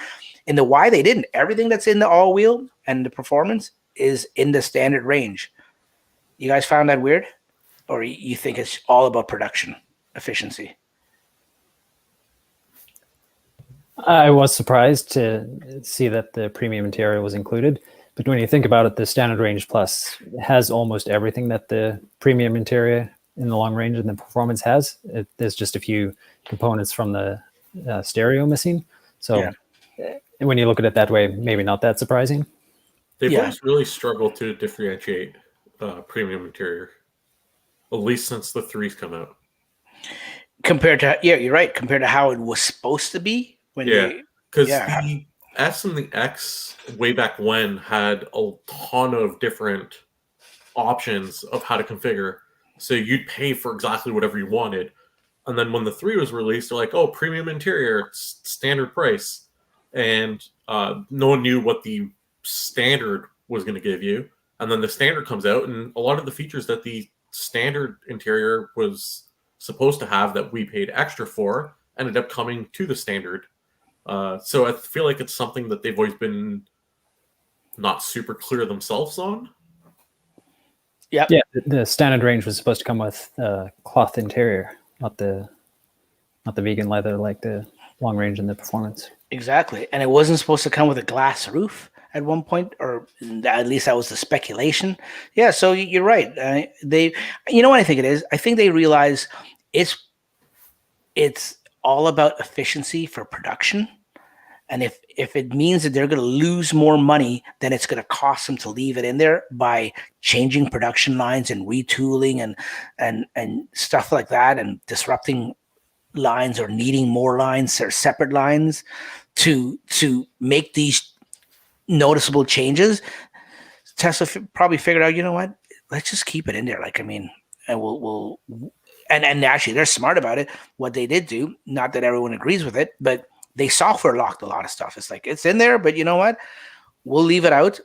In the Y, they didn't. Everything that's in the all-wheel and the performance is in the standard range. You guys found that weird? Or you think it's all about production efficiency? I was surprised to see that the premium interior was included. But when you think about it, the standard range plus has almost everything that the premium interior in the long range and the performance has. There's just a few components from the stereo missing. So when you look at it that way, maybe not that surprising. They've always really struggled to differentiate premium interior, at least since the 3's come out. Compared to, you're right, compared to how it was supposed to be. Because the S and the X way back when had a ton of different options of how to configure. So you'd pay for exactly whatever you wanted. And then when the 3 was released, they're like, oh, premium interior, it's standard price. And no one knew what the standard was going to give you. And then the standard comes out, and a lot of the features that the standard interior was supposed to have that we paid extra for ended up coming to the standard. So I feel like it's something that they've always been not super clear themselves on. Yeah, the standard range was supposed to come with cloth interior, not the vegan leather like the long range and the performance. Exactly, and it wasn't supposed to come with a glass roof at one point, or at least that was the speculation. Yeah, so you're right. You know what I think it is? I think they realize it's all about efficiency for production, And if it means that they're going to lose more money, then it's going to cost them to leave it in there by changing production lines and retooling and stuff like that, and disrupting lines or needing more lines or separate lines to make these noticeable changes. Tesla probably figured out, you know what, let's just keep it in there. Like, I mean, and we'll and actually they're smart about it. What they did do, not that everyone agrees with it, but they software locked a lot of stuff. It's like, it's in there, but you know what, we'll leave it out.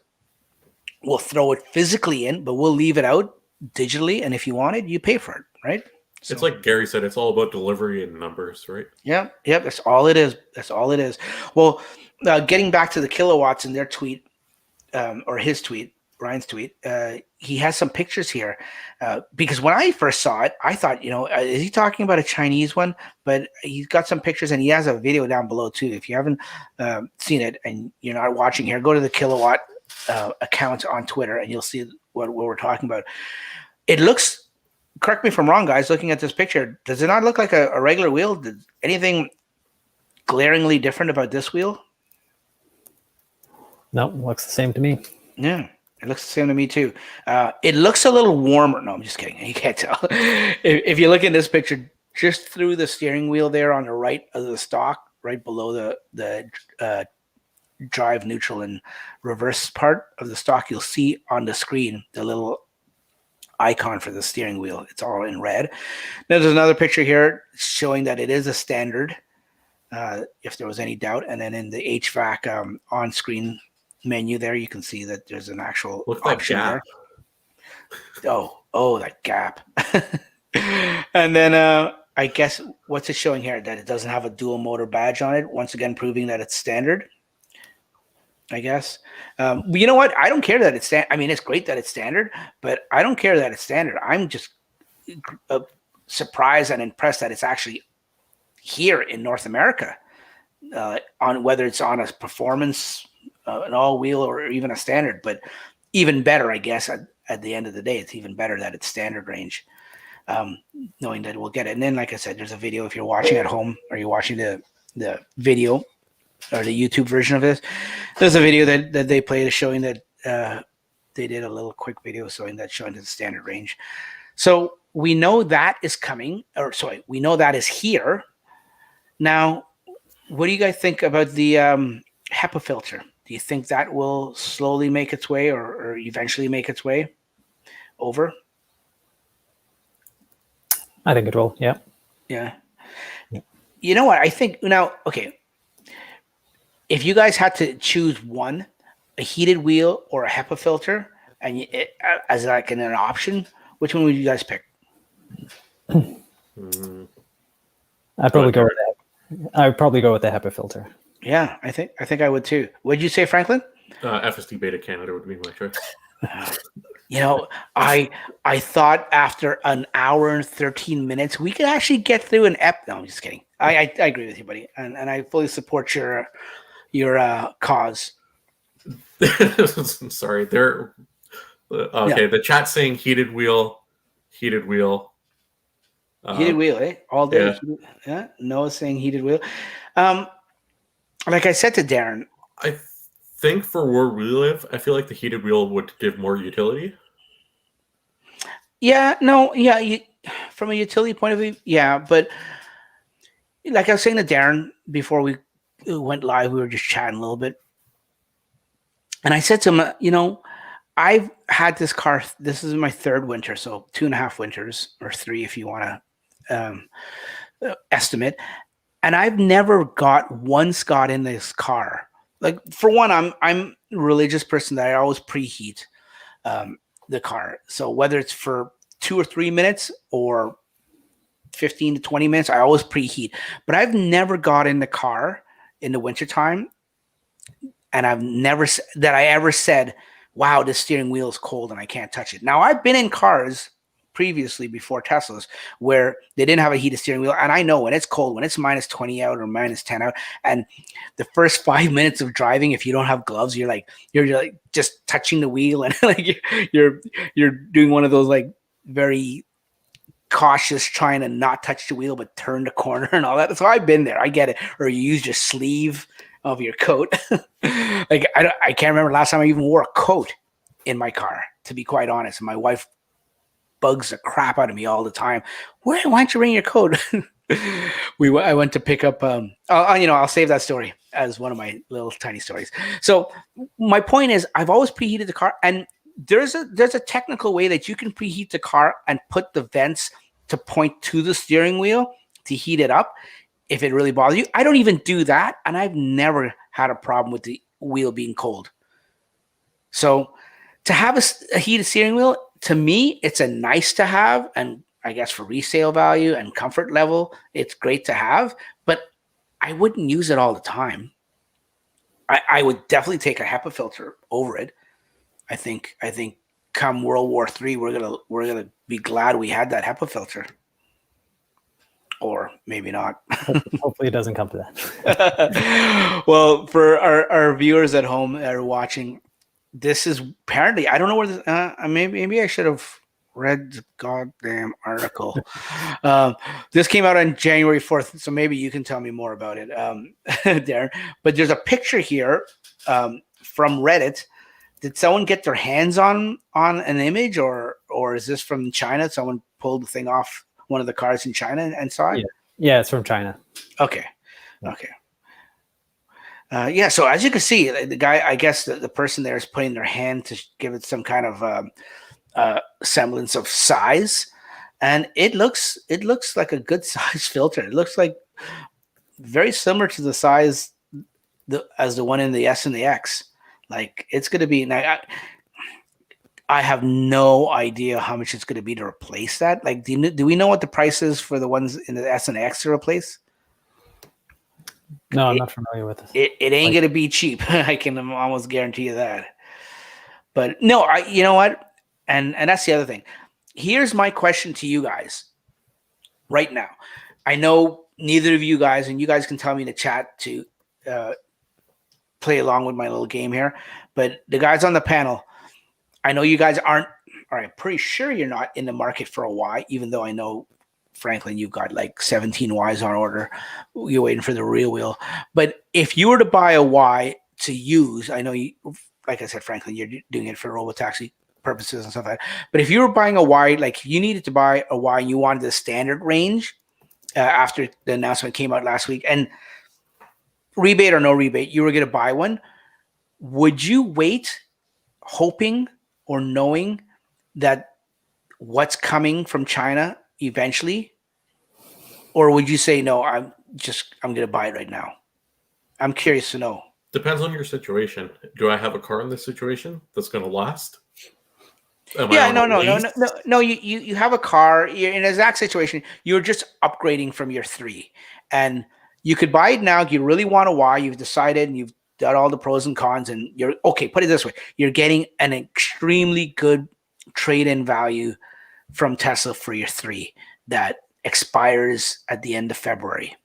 We'll throw it physically in, but we'll leave it out digitally, and if you want it, you pay for it, right? So, it's like Gary said, it's all about delivery and numbers, right? Yeah, that's all it is. That's all it is. Well, getting back to the kilowatts in their tweet, or his tweet, Ryan's tweet, he has some pictures here, because when I first saw it, I thought, you know, is he talking about a Chinese one? But he's got some pictures, and he has a video down below too. If you haven't seen it and you're not watching here, go to the Kilowatt account on Twitter, and you'll see what we're talking about. It looks, correct me if I'm wrong, guys, looking at this picture, does it not look like a regular wheel? Did anything glaringly different about this wheel? No, looks the same to me. Yeah, it looks the same to me too. It looks a little warmer. No, I'm just kidding. You can't tell. If you look at this picture, just through the steering wheel there on the right of the stock, right below the drive, neutral, and reverse part of the stock, you'll see on the screen the little icon for the steering wheel. It's all in red. Now there's another picture here showing that it is a standard, if there was any doubt. And then in the HVAC on-screen menu there, you can see that there's an actual option there. Oh, that gap. And then I guess what's it showing here? That it doesn't have a dual motor badge on it. Once again, proving that it's standard, I guess. You know what? I don't care that it's standard. I mean, it's great that it's standard, but I don't care that it's standard. I'm just surprised and impressed that it's actually here in North America, on whether it's on a performance, an all-wheel, or even a standard. But even better, I guess, at the end of the day, it's even better that it's standard range, knowing that we'll get it. And then, like I said, there's a video if you're watching at home, or you're watching the video or the YouTube version of this. There's a video that they played showing that they did a little quick video showing the standard range. So we know that is coming, or sorry, we know that is here. Now, what do you guys think about the HEPA filter? Do you think that will slowly make its way, or eventually make its way over? I think it will. Yeah. Yeah. You know what? I think now, okay, if you guys had to choose one, a heated wheel or a HEPA filter, and as like an option, which one would you guys pick? I'd probably go with the HEPA filter. Yeah, I think I would too. What'd you say, Franklin? FSD Beta Canada would be my choice. You know, I thought after an hour and 13 minutes we could actually get through an ep. No, I'm just kidding. I agree with you, buddy, and I fully support your cause. Sorry, they're okay. Yeah. The chat's saying heated wheel. Heated wheel, eh? All day. Yeah. Noah's saying heated wheel. Like I said to Darren, I think for where we live, I feel like the heated wheel would give more utility. Yeah, no, yeah, from a utility point of view, yeah, but like I was saying to Darren before we went live, we were just chatting a little bit, and I said to him, you know, I've had this car. This is my third winter, so 2.5 winters, or 3 if you want to estimate. And I've never got one Scott in this car. Like, for one, I'm a religious person that I always preheat the car. So whether it's for 2 or 3 minutes or 15 to 20 minutes, I always preheat. But I've never got in the car in the wintertime, and I've never ever said, wow, this steering wheel is cold and I can't touch it. Now, I've been in cars previously before Teslas where they didn't have a heated steering wheel, and I know when it's cold, when it's minus 20 out or minus 10 out, and the first 5 minutes of driving, if you don't have gloves, you're like just touching the wheel, and like you're doing one of those like very cautious, trying to not touch the wheel but turn the corner and all that. So I've been there. I get it. Or you use your sleeve of your coat. Like I can't remember last time I even wore a coat in my car, to be quite honest. My wife bugs the crap out of me all the time. Why don't you bring your coat? I went to pick up. I'll save that story as one of my little tiny stories. So my point is, I've always preheated the car, and there's a technical way that you can preheat the car and put the vents to point to the steering wheel to heat it up if it really bothers you. I don't even do that, and I've never had a problem with the wheel being cold. So to have a heated steering wheel, to me, it's a nice to have, and I guess for resale value and comfort level, it's great to have, but I wouldn't use it all the time. I would definitely take a HEPA filter over it. I think come World War III, we're gonna be glad we had that HEPA filter, or maybe not. Hopefully, it doesn't come to that. Well, for our viewers at home that are watching, this is apparently, I don't know where this. Maybe I should have read the goddamn article. This came out on January 4th, so maybe you can tell me more about it, Darren. But there's a picture here from Reddit. Did someone get their hands on an image, or is this from China? Someone pulled the thing off one of the cars in China and saw it? Yeah, it's from China. Okay. Yeah, so as you can see, the guy, I guess the person there is putting their hand to give it some kind of semblance of size, and it looks like a good size filter. It looks like very similar to the size as the one in the S and the X. Like, it's going to be now. I have no idea how much it's going to be to replace that. Like, do we know what the price is for the ones in the S and the X to replace? No, I'm not familiar with it. It ain't going to be cheap. I can almost guarantee you that. But no, you know what? And that's the other thing. Here's my question to you guys right now. I know neither of you guys, and you guys can tell me in the chat to play along with my little game here, but the guys on the panel, I know you guys aren't, or I'm pretty sure you're not in the market for a Y, even though I know, Franklin, you've got like 17 Ys on order. You're waiting for the real wheel. But if you were to buy a Y to use, I know you, like I said, Franklin, you're doing it for robotaxi purposes and stuff like that. But if you were buying a Y, like you needed to buy a Y and you wanted the standard range after the announcement came out last week, and rebate or no rebate, you were going to buy one, would you wait hoping or knowing that what's coming from China eventually? Or would you say, no, I'm going to buy it right now? I'm curious to know. Depends on your situation. Do I have a car in this situation that's going to last? No. You have a car. You're in an exact situation. You're just upgrading from your 3. And you could buy it now. You really want a Y. You've decided and you've done all the pros and cons. And you're okay. Put it this way. You're getting an extremely good trade-in value from Tesla for your 3 that expires at the end of February.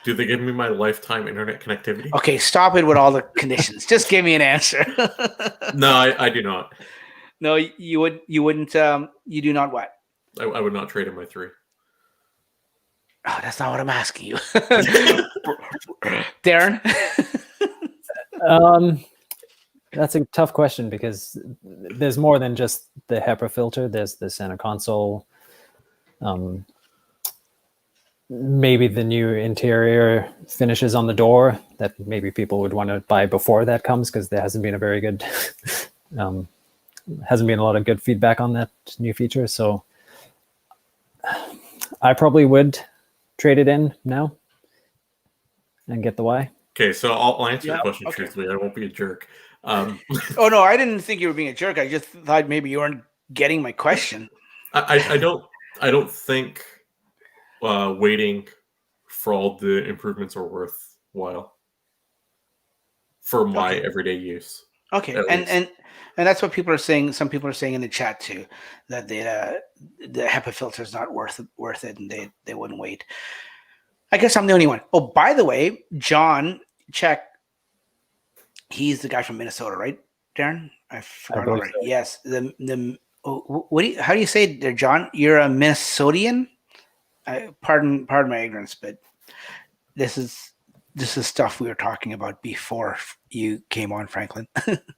Do they give me my lifetime internet connectivity? Okay, stop it with all the conditions. Just give me an answer. No, I do not. No, you wouldn't. You do not what? I would not trade in my 3. Oh, that's not what I'm asking you, Darren. That's a tough question because there's more than just the HEPA filter. There's the center console, maybe the new interior finishes on the door that maybe people would want to buy before that comes, because there hasn't been a very good, hasn't been a lot of good feedback on that new feature. So I probably would trade it in now and get the Y. Okay, so I'll answer your question truthfully. I won't be a jerk. Oh no, I didn't think you were being a jerk. I just thought maybe you weren't getting my question. I don't think waiting for all the improvements are worthwhile for my everyday use. Okay, and that's what people are saying. Some people are saying in the chat too that the HEPA filter is not worth it, and they wouldn't wait. I guess I'm the only one. Oh, by the way, John, check. He's the guy from Minnesota, right, Darren? I forgot already. So. Yes. How do you say it there, John? You're a Minnesotian? Pardon my ignorance, but this is this is stuff we were talking about before you came on, Franklin.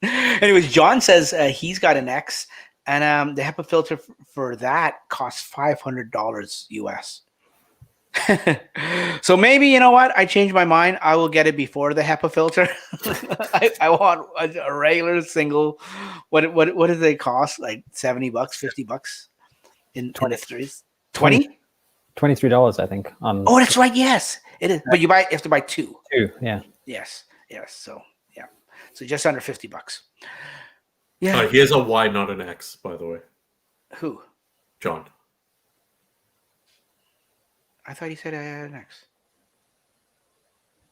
Anyways, John says he's got an X, and the HEPA filter for that costs $500 US. So maybe, you know what? I changed my mind. I will get it before the HEPA filter. I want a regular single. What do they cost? Like $70, $50 in 23s. 20? $23, I think. Oh, that's right. Yes, it is. But you have to buy two. Two, yeah. Yes. So yeah. So just under $50. Yeah. He has a Y, not an X, by the way. Who? John. I thought he said I had an X.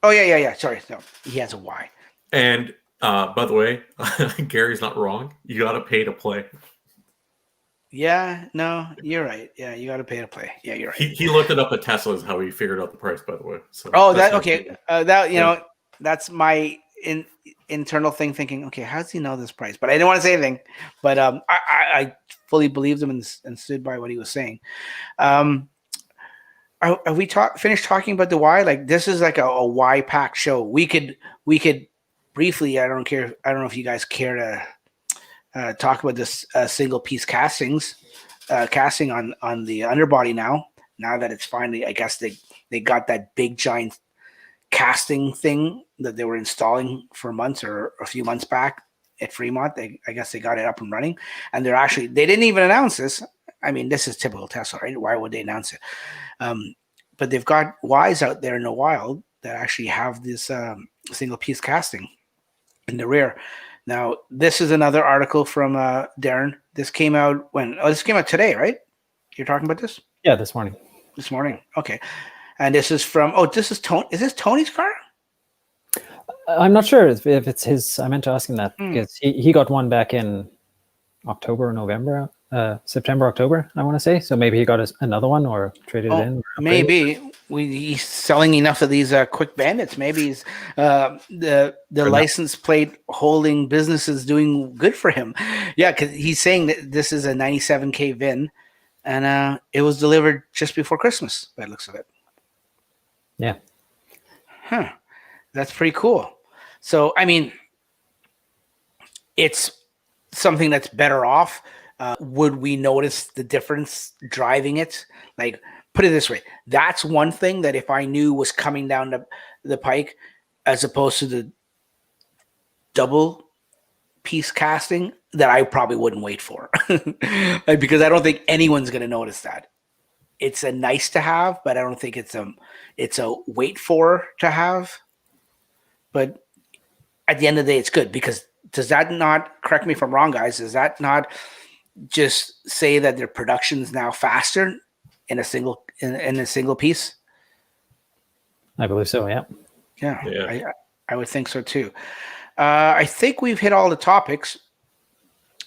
Oh yeah. Sorry, no, he has a Y. And by the way, Gary's not wrong. You got to pay to play. Yeah, no, you're right. Yeah, you got to pay to play. Yeah, you're right. He looked it up at Tesla's how he figured out the price. By the way. So that okay. That know, that's my internal thing. Thinking, okay, how does he know this price? But I didn't want to say anything. But I fully believed him and stood by what he was saying. Are we finished talking about the Y? Like this is like a Y packed show. We could briefly. I don't know if you guys care to talk about this single piece casting on the underbody now. Now that it's finally, I guess they got that big giant casting thing that they were installing for months or a few months back at Fremont. I guess they got it up and running, and they didn't even announce this. I mean, this is typical Tesla, right? Why would they announce it? But they've got Ys out there in the wild that actually have this single piece casting in the rear. Now, this is another article from Darren. This came out when? Oh, this came out today, right? You're talking about this? Yeah, this morning. This morning. Okay. And this is from, this is Tony. Is this Tony's car? I'm not sure if it's his. I meant to ask him that because he got one back in October or November. September, October, I want to say. So maybe he got another one or traded it in. Maybe he's selling enough of these quick bandits. Maybe he's, the license plate holding business is doing good for him. Yeah, because he's saying that this is a 97K VIN, and it was delivered just before Christmas, by the looks of it. Yeah. Huh. That's pretty cool. So, I mean, it's something that's better off. Would we notice the difference driving it? Like, put it this way. That's one thing that if I knew was coming down the pike as opposed to the double piece casting, that I probably wouldn't wait for. Like, because I don't think anyone's going to notice that. It's a nice to have, but I don't think it's a wait for to have. But at the end of the day, it's good because does that not, correct me if I'm wrong, guys, does that not just say that their production's now faster in a single piece? I believe so. Yeah. Yeah. I would think so too. I think we've hit all the topics.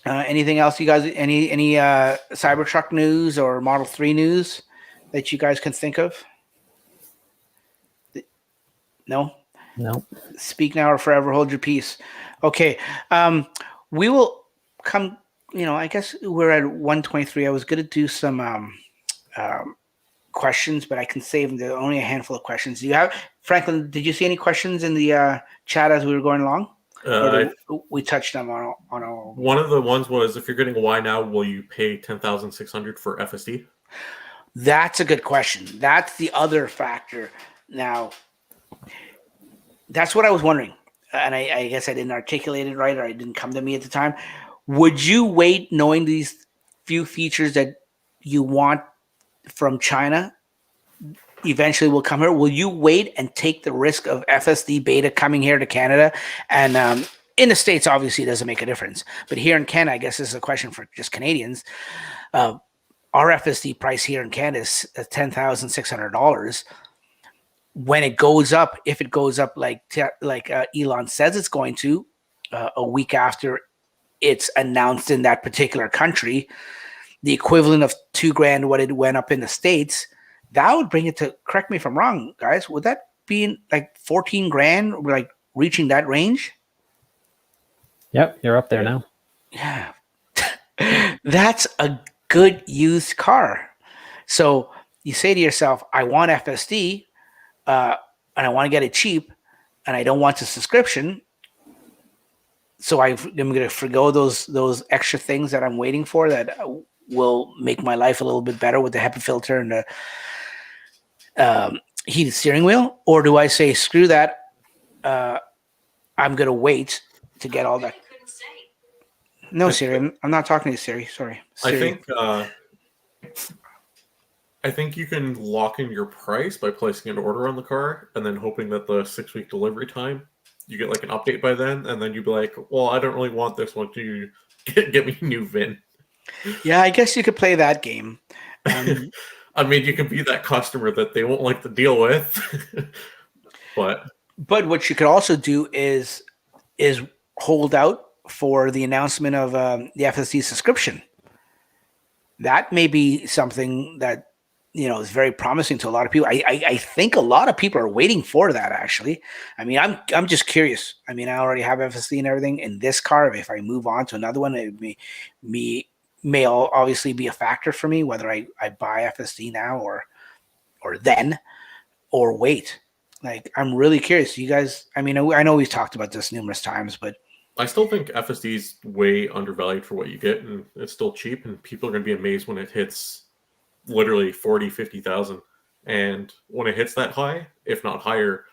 Anything else, you guys? Any Cybertruck news or Model 3 news that you guys can think of? No. Speak now or forever hold your peace. Okay. We will come. I guess we're at 123. I was going to do some questions, but I can save them. There are only a handful of questions. Do you have, Franklin, did you see any questions in the chat as we were going along? We touched them on all. One of the ones was, if you're getting a Y now, will you pay $10,600 for FSD? That's a good question. That's the other factor. Now, that's what I was wondering. And I guess I didn't articulate it right, or it didn't come to me at the time. Would you wait knowing these few features that you want from China eventually will come here? Will you wait and take the risk of FSD beta coming here to Canada? And in the States, obviously, it doesn't make a difference. But here in Canada, I guess this is a question for just Canadians. Our FSD price here in Canada is $10,600. When it goes up, if it goes up like Elon says it's going to, a week after it's announced in that particular country, the equivalent of $2,000 what it went up in the States, that would bring it to, correct me if I'm wrong, guys, would that be like $14,000, like reaching that range? Yep, you're up there now. Yeah. That's a good used car. So you say to yourself, I want FSD. and I want to get it cheap, and I don't want the subscription. So I'm going to forgo those extra things that I'm waiting for that will make my life a little bit better with the HEPA filter and the heated steering wheel. Or do I say, screw that, I'm going to wait to get all that. No, Siri, I'm not talking to Siri. Sorry. Siri. I think you can lock in your price by placing an order on the car and then hoping that the 6-week delivery time, you get like an update by then, and then you'd be like, well, I don't really want this one. Do you get me a new VIN? Yeah, I guess you could play that game. I mean, you can be that customer that they won't like to deal with. But what you could also do is hold out for the announcement of the FSD subscription. That may be something that is very promising to a lot of people. I think a lot of people are waiting for that. Actually, I mean, I'm just curious. I mean, I already have FSD and everything in this car. If I move on to another one, it may obviously be a factor for me whether I buy FSD now or then or wait. Like, I'm really curious. You guys, I mean, I know we've talked about this numerous times, but I still think FSD is way undervalued for what you get, and it's still cheap, and people are going to be amazed when it hits literally 40, 50,000. And when it hits that high, if not higher,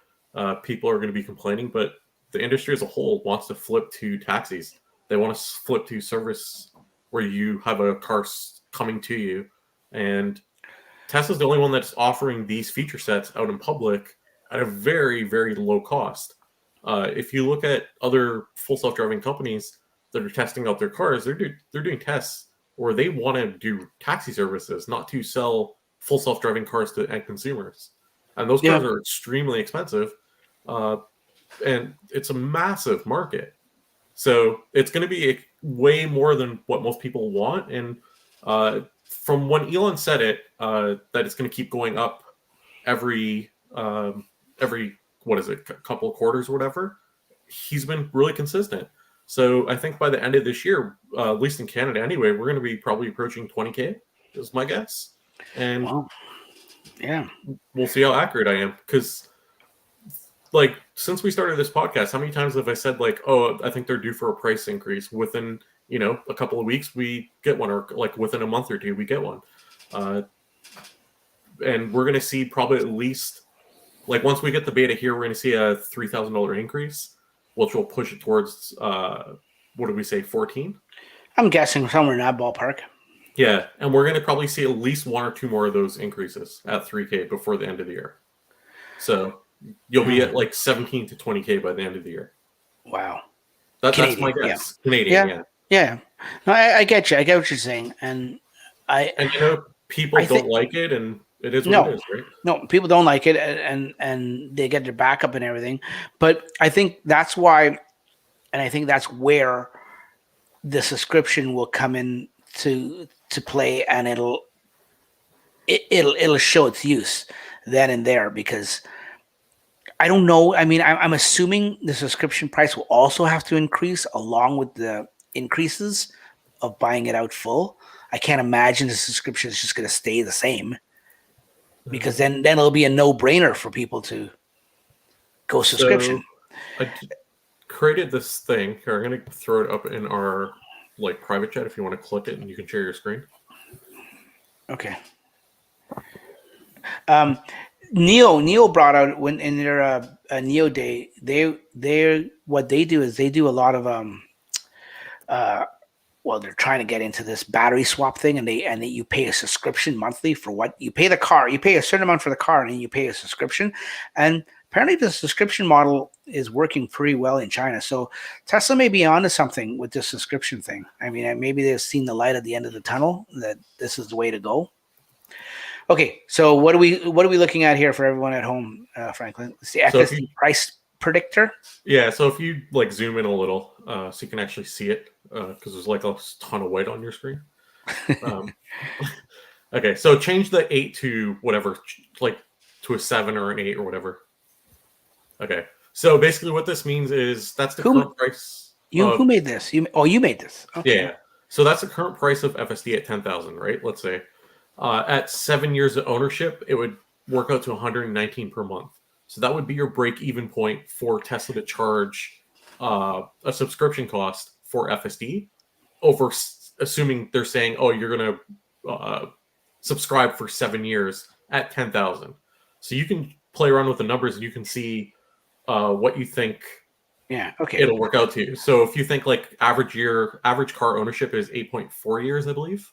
people are going to be complaining. But the industry as a whole wants to flip to taxis. They want to flip to service where you have a car coming to you. And Tesla's the only one that's offering these feature sets out in public at a very, very low cost. If you look at other full self-driving companies that are testing out their cars, they're doing tests where they want to do taxi services, not to sell full self-driving cars to end consumers. And those cars are extremely expensive, and it's a massive market. So it's going to be way more than what most people want. And from when Elon said it, that it's going to keep going up every what is it, couple of quarters or whatever, he's been really consistent. So I think by the end of this year, at least in Canada anyway, we're going to be probably approaching 20K, is my guess. And we'll see how accurate I am. Because, like, since we started this podcast, how many times have I said, like, oh, I think they're due for a price increase? Within, a couple of weeks, we get one. Or, like, within a month or two, we get one. And we're going to see probably at least, like, once we get the beta here, we're going to see a $3,000 increase, which will push it towards, what did we say, 14? I'm guessing somewhere in that ballpark. Yeah, and we're going to probably see at least one or two more of those increases at 3K before the end of the year. So you'll be at like 17 to 20K by the end of the year. Wow. That's my guess. Yeah. Canadian, yeah. No, I get you. I get what you're saying. And people don't like it, and it is what it is, right? No, people don't like it, and they get their backup and everything. But I think that's why, and I think that's where the subscription will come in to play, and it'll show its use then and there. Because I don't know. I mean, I'm assuming the subscription price will also have to increase along with the increases of buying it out full. I can't imagine the subscription is just going to stay the same. Because then it'll be a no-brainer for people to go subscription. So I created this thing here. I'm going to throw it up in our private chat if you want to click it and you can share your screen. Okay. Neo brought out when in their Neo Day. They what they do is they do a lot of well, they're trying to get into this battery swap thing, and you pay a subscription monthly for what you pay the car. You pay a certain amount for the car, and then you pay a subscription. And apparently, the subscription model is working pretty well in China. So Tesla may be onto something with this subscription thing. I mean, maybe they've seen the light at the end of the tunnel, that this is the way to go. Okay, so what are we looking at here for everyone at home, Franklin? It's the FSD price predictor. Yeah, so if you zoom in a little, so you can actually see it, because there's a ton of white on your screen. Okay, so change the 8 to whatever, to a 7 or an 8 or whatever. Okay, so basically what this means is that's the current price. Who made this? You made this. Okay. Yeah, so that's the current price of FSD at 10,000, right? Let's say at 7 years of ownership, it would work out to 119 per month. So that would be your break-even point for Tesla to charge a subscription cost for FSD over, assuming they're saying, oh, you're going to subscribe for 7 years at 10,000. So you can play around with the numbers and you can see what you think it'll work out to. So if you think like average car ownership is 8.4 years, I believe.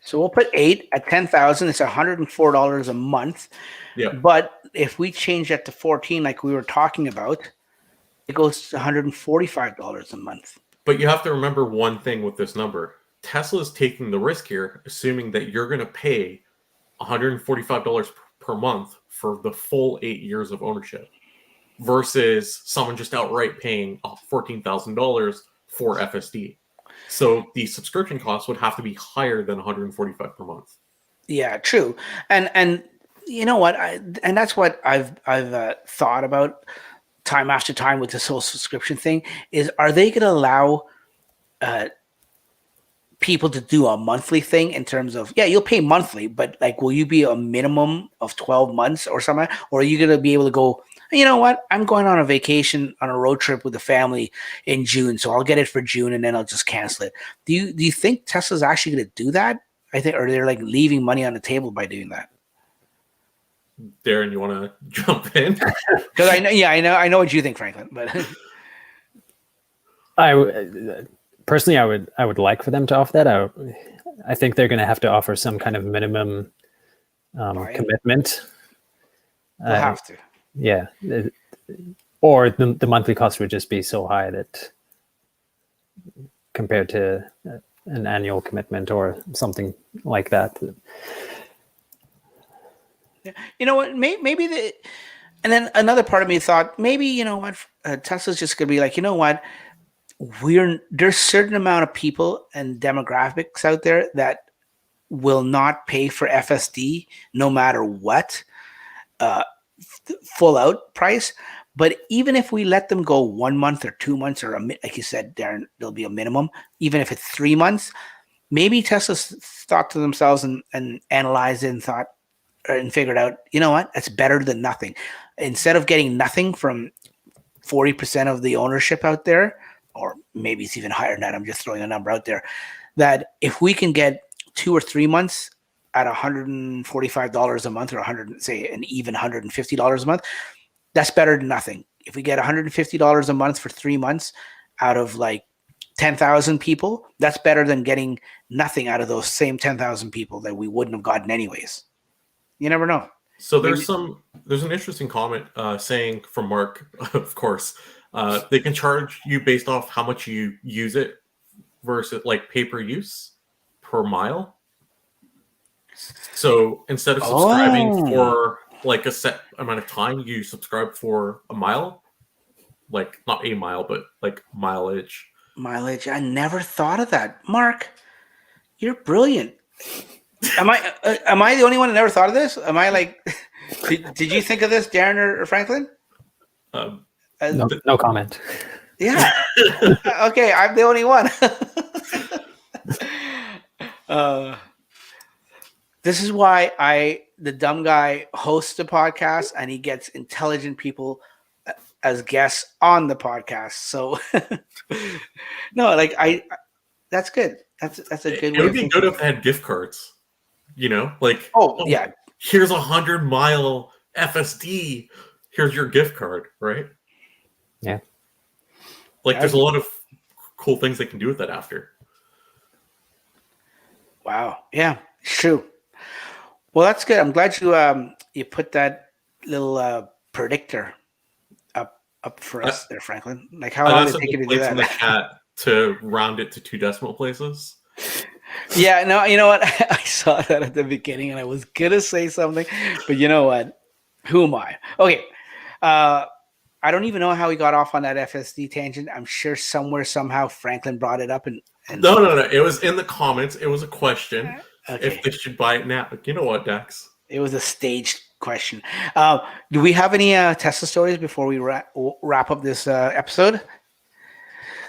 So we'll put 8 at 10,000. It's $104 a month. Yeah. But if we change that to 14, like we were talking about, it goes to $145 a month. But you have to remember one thing with this number. Tesla's taking the risk here, assuming that you're going to pay $145 per month for the full 8 years of ownership versus someone just outright paying $14,000 for FSD. So the subscription cost would have to be higher than $145 per month. Yeah, true. And you know what? And that's what I've thought about time after time with this whole subscription thing is, are they going to allow people to do a monthly thing in terms of, yeah, you'll pay monthly, but like, will you be a minimum of 12 months or something? Or are you going to be able to go, you know what, I'm going on a vacation on a road trip with the family in June, so I'll get it for June and then I'll just cancel it. Do you think Tesla's actually going to do that? I think, or they're like leaving money on the table by doing that. Darren, you want to jump in? Because I know what you think, Franklin. But personally, I would like for them to offer that. I think they're going to have to offer some kind of minimum commitment. They'll have to. Yeah, or the monthly cost would just be so high that compared to an annual commitment or something like that. You know what? Maybe and then another part of me thought maybe, you know what, Tesla's just gonna be like, you know what, there's certain amount of people and demographics out there that will not pay for FSD no matter what, full out price. But even if we let them go 1 month or 2 months, or like you said, Darren, there'll be a minimum. Even if it's 3 months, maybe Tesla's thought to themselves and analyzed it and thought and figured out, you know what, that's better than nothing. Instead of getting nothing from 40% of the ownership out there, or maybe it's even higher than that, I'm just throwing a number out there, that if we can get 2 or 3 months at $145 a month, or even $150 a month, that's better than nothing. If we get $150 a month for 3 months out of like 10,000 people, that's better than getting nothing out of those same 10,000 people that we wouldn't have gotten anyways. You never know. So there's an interesting comment saying from Mark, of course, they can charge you based off how much you use it versus like pay per use per mile. So instead of subscribing for like a set amount of time, you subscribe for a mile, like not a mile, but like mileage. Mileage. I never thought of that. Mark, you're brilliant. Am I the only one that never thought of this? Am I like, did you think of this, Darren or Franklin? No comment. Yeah. Okay, I'm the only one. This is why the dumb guy, hosts a podcast and he gets intelligent people as guests on the podcast. So no, like that's good. That's a good way. It would be good if they had gift cards. You know, like, yeah, here's 100-mile FSD. Here's your gift card, right? Yeah. Like, there's a lot of cool things they can do with that after. Wow. Yeah, it's true. Well, that's good. I'm glad you put that little predictor up for us there, Franklin. Like, how long did it take you to do that? In the chat to round it to 2 decimal places. Yeah, no, you know what? I saw that at the beginning and I was going to say something, but you know what? Who am I? Okay. I don't even know how we got off on that FSD tangent. I'm sure somewhere, somehow, Franklin brought it up. And No. It was in the comments. It was a question. Okay. If they should buy it now. You know what, Dax? It was a staged question. Do we have any Tesla stories before we wrap up this episode?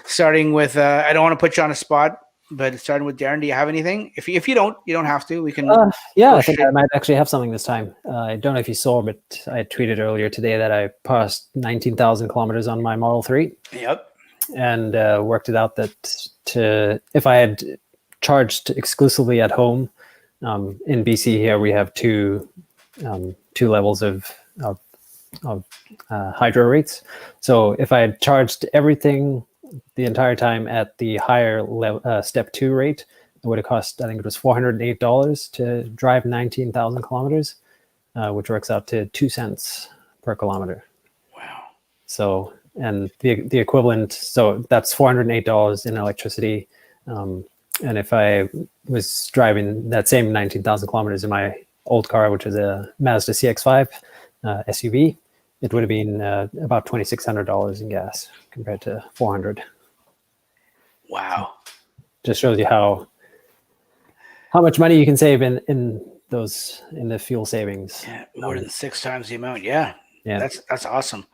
Starting with, I don't want to put you on a spot, but starting with Darren, do you have anything? If you don't, you don't have to. We can. Yeah, I think I might actually have something this time. I don't know if you saw, but I tweeted earlier today that I passed 19,000 kilometers on my Model 3. Yep. And worked it out that if I had charged exclusively at home, in BC here we have two levels of hydro rates. So if I had charged everything the entire time at the higher level, step 2 rate, it would have cost, I think it was $408 to drive 19,000 kilometers, which works out to 2 cents per kilometer. Wow. So, and the equivalent, so that's $408 in electricity. And if I was driving that same 19,000 kilometers in my old car, which was a Mazda CX-5 SUV, it would have been about $2,600 in gas compared to $400. Wow. Just shows you how much money you can save in the fuel savings. Yeah, more than 6 times the amount. Yeah. That's awesome.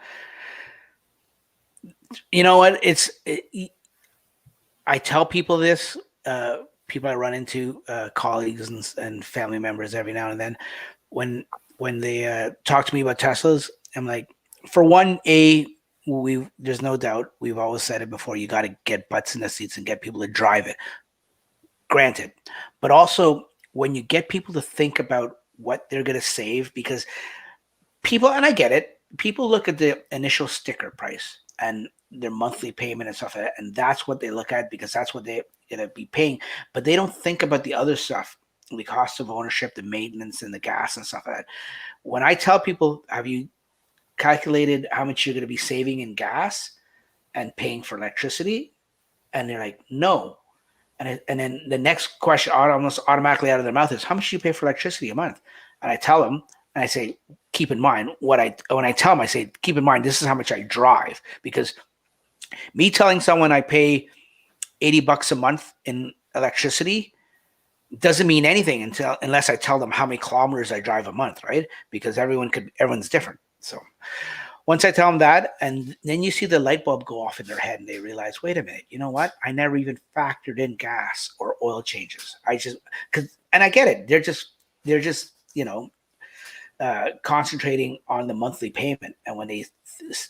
You know what? I tell people this, people I run into, colleagues and family members every now and then, when they talk to me about Teslas, I'm like, for one, there's no doubt, we've always said it before, you got to get butts in the seats and get people to drive it. Granted. But also, when you get people to think about what they're going to save, because people, and I get it, people look at the initial sticker price and their monthly payment and stuff like that, and that's what they look at because that's what they're going to be paying. But they don't think about the other stuff, the cost of ownership, the maintenance, and the gas and stuff like that. When I tell people, have you calculated how much you're going to be saving in gas and paying for electricity? And they're like, no. And then the next question almost automatically out of their mouth is, how much do you pay for electricity a month? And I tell them, and I say, keep in mind when I tell them, I say, keep in mind, this is how much I drive, because me telling someone I pay $80 a month in electricity doesn't mean anything unless I tell them how many kilometers I drive a month, right? Because everyone's different. So once I tell them that, and then you see the light bulb go off in their head and they realize, wait a minute, you know what? I never even factored in gas or oil changes. And I get it. They're just, concentrating on the monthly payment. And when they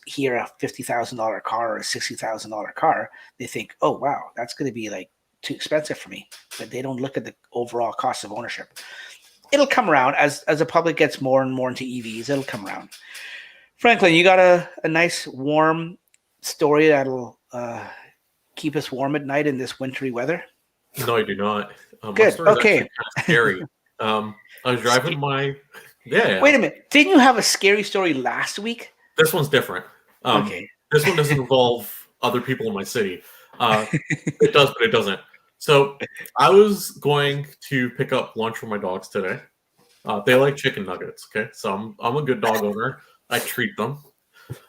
hear a $50,000 car or a $60,000 car, they think, oh, wow, that's going to be like too expensive for me. But they don't look at the overall cost of ownership. It'll come around as the public gets more and more into EVs. It'll come around. Franklin, you got a nice warm story that'll keep us warm at night in this wintry weather? No, I do not. Good. Okay. Kind of scary. I was driving my. Yeah. Wait a minute. Didn't you have a scary story last week? This one's different. Okay. This one doesn't involve other people in my city. It does, but it doesn't. So I was going to pick up lunch for my dogs today. They like chicken nuggets. Okay, so I'm a good dog owner. I treat them.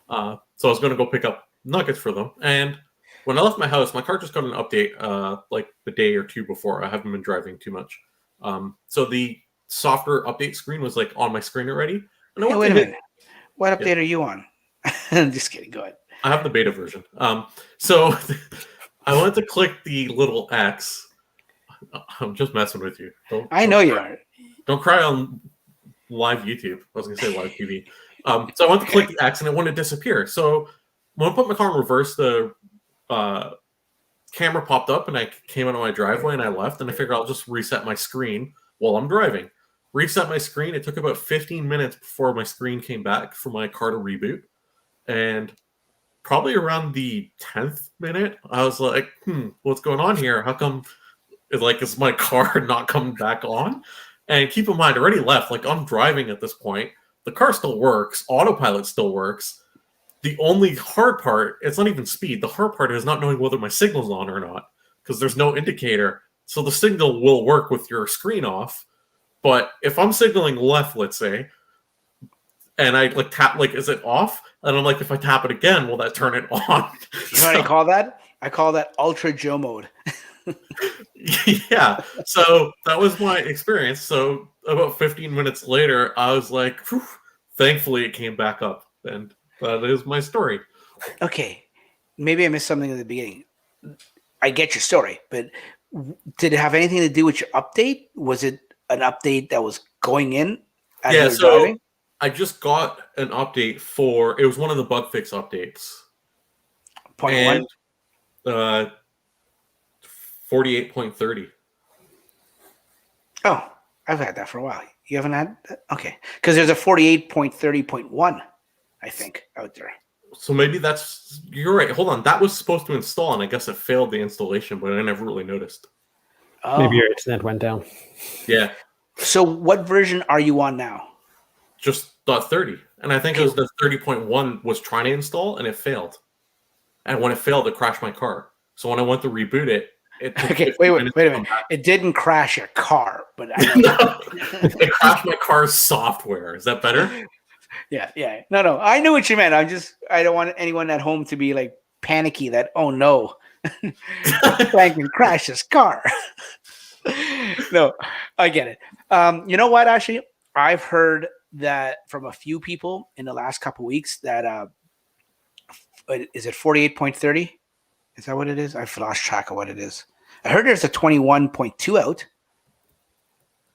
So I was going to go pick up nuggets for them. And when I left my house, my car just got an update like the day or two before. I haven't been driving too much. So the software update screen was like on my screen already. And I wait a minute. What update are you on? I'm just kidding. Go ahead. I have the beta version. So I went to click the little X. I'm just messing with you. I know you are. Don't cry on live YouTube. I was going to say live TV. So I went to click the X and it wouldn't disappear. So when I put my car in reverse, the camera popped up and I came out of my driveway and I left. And I figured I'll just reset my screen while I'm driving. Reset my screen. It took about 15 minutes before my screen came back for my car to reboot. And probably around the 10th minute, I was like, what's going on here? How come is my car not coming back on? And keep in mind, I already left. Like, I'm driving at this point. The car still works. Autopilot still works. The only hard part, it's not even speed. The hard part is not knowing whether my signal's on or not, because there's no indicator. So the signal will work with your screen off. But if I'm signaling left, let's say, and I tap, is it off? And I'm like, if I tap it again, will that turn it on? You know what I call that? I call that Ultra Joe mode. Yeah. So that was my experience. So about 15 minutes later, I was like, thankfully it came back up. And that is my story. Okay. Maybe I missed something at the beginning. I get your story, but did it have anything to do with your update? Was it an update that was going in as you were so driving? I just got an update for, it was one of the bug fix updates. 0.1? 48.30. Oh, I've had that for a while. You haven't had that? Okay. Because there's a 48.30.1, I think, out there. So maybe that's, you're right. Hold on. That was supposed to install, and I guess it failed the installation, but I never really noticed. Oh. Maybe your internet went down. Yeah. So what version are you on now? Just .30. And I think it was the 30.1 was trying to install, and it failed. And when it failed, it crashed my car. So when I went to reboot it, okay, wait a minute. It didn't crash your car, but it crashed my car's software. Is that better? Yeah. No. I knew what you meant. I don't want anyone at home to be like panicky that, oh no, Franklin crashed his car. No, I get it. You know what? Actually, I've heard that from a few people in the last couple of weeks that is it 48.30? Is that what it is? I've lost track of what it is. I heard there's a 21.2 out.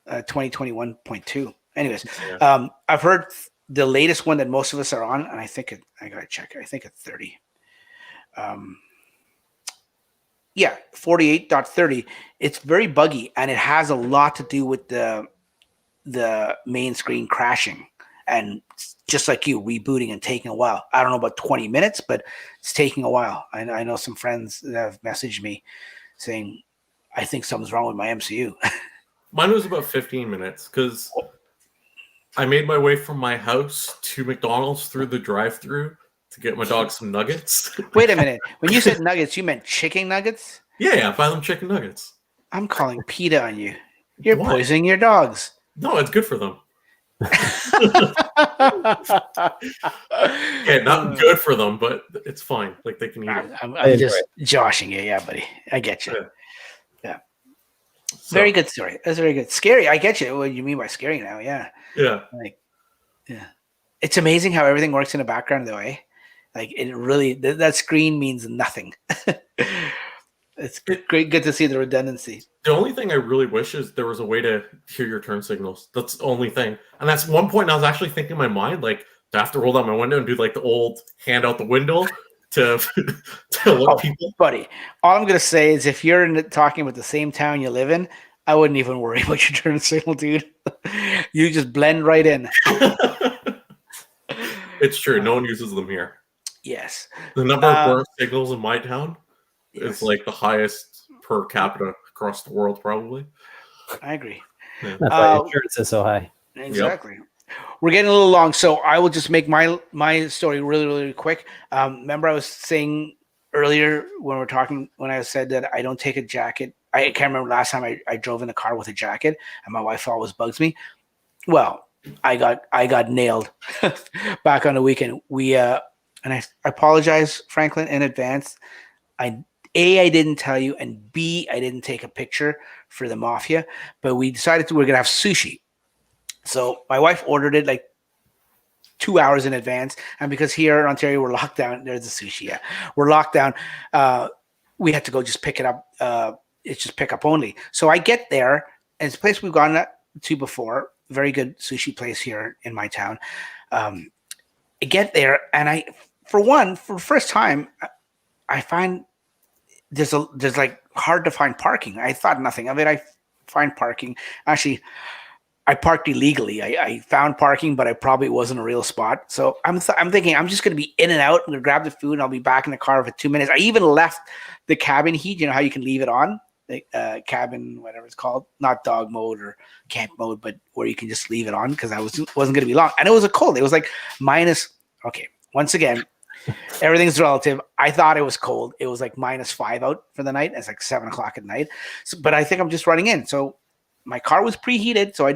2021.2. Anyways, yeah. I've heard the latest one that most of us are on, and I gotta check. I think it's 30. Yeah, 48.30. It's very buggy, and it has a lot to do with the main screen crashing. And just like you, rebooting and taking a while. I don't know about 20 minutes, but it's taking a while. I know some friends that have messaged me saying, I think something's wrong with my MCU. Mine was about 15 minutes because I made my way from my house to McDonald's through the drive-thru to get my dog some nuggets. Wait a minute. When you said nuggets, you meant chicken nuggets? Yeah, buy them chicken nuggets. I'm calling PETA on you. You're poisoning your dogs. No, it's good for them. Okay, not good for them, but it's fine. Like they can eat it. I'm just joshing you, yeah, buddy. I get you. Yeah. So, very good story. That's very good. Scary. I get you. What you mean by scary now? Yeah. Yeah. Yeah. It's amazing how everything works in the background, though. Eh? Like it really. That screen means nothing. It's great. Good to see the redundancy. The only thing I really wish is there was a way to hear your turn signals. That's the only thing. And that's one point I was actually thinking in my mind, like, to have to roll down my window and do like the old hand out the window to look people. Buddy, all I'm going to say is if you're talking about the same town you live in, I wouldn't even worry about your turn signal, dude. You just blend right in. It's true. No one uses them here. Yes. The number of burn signals in my town is like the highest per capita across the world, probably. I agree. Yeah. That's why insurance is so high. Exactly. Yep. We're getting a little long, so I will just make my story really, really quick. Remember I was saying earlier when I said that I don't take a jacket. I can't remember last time I drove in a car with a jacket, and my wife always bugs me. Well, I got nailed back on the weekend. And I apologize, Franklin, in advance. I didn't tell you, and B, I didn't take a picture for the Mafia, but we decided we're going to have sushi. So my wife ordered it like 2 hours in advance. And because here in Ontario, we're locked down, there's the sushi. Yeah, we're locked down. We had to go just pick it up. It's just pick up only. So I get there, and it's a place we've gone to before. Very good sushi place here in my town. I get there, and for the first time, I find there's like hard to find parking. I thought nothing of it. I find parking. Actually, I parked illegally. I found parking, but I probably wasn't a real spot. So I'm thinking I'm just going to be in and out. I'm going to grab the food, and I'll be back in the car for 2 minutes. I even left the cabin heat. You know how you can leave it on? The cabin, whatever it's called. Not dog mode or camp mode, but where you can just leave it on because I wasn't going to be long. And it was a cold. It was like minus. Okay, once again, everything's relative. I thought it was cold. It was like -5 out for the night. It's like 7:00 at night. So, but I think I'm just running in. So my car was preheated, so I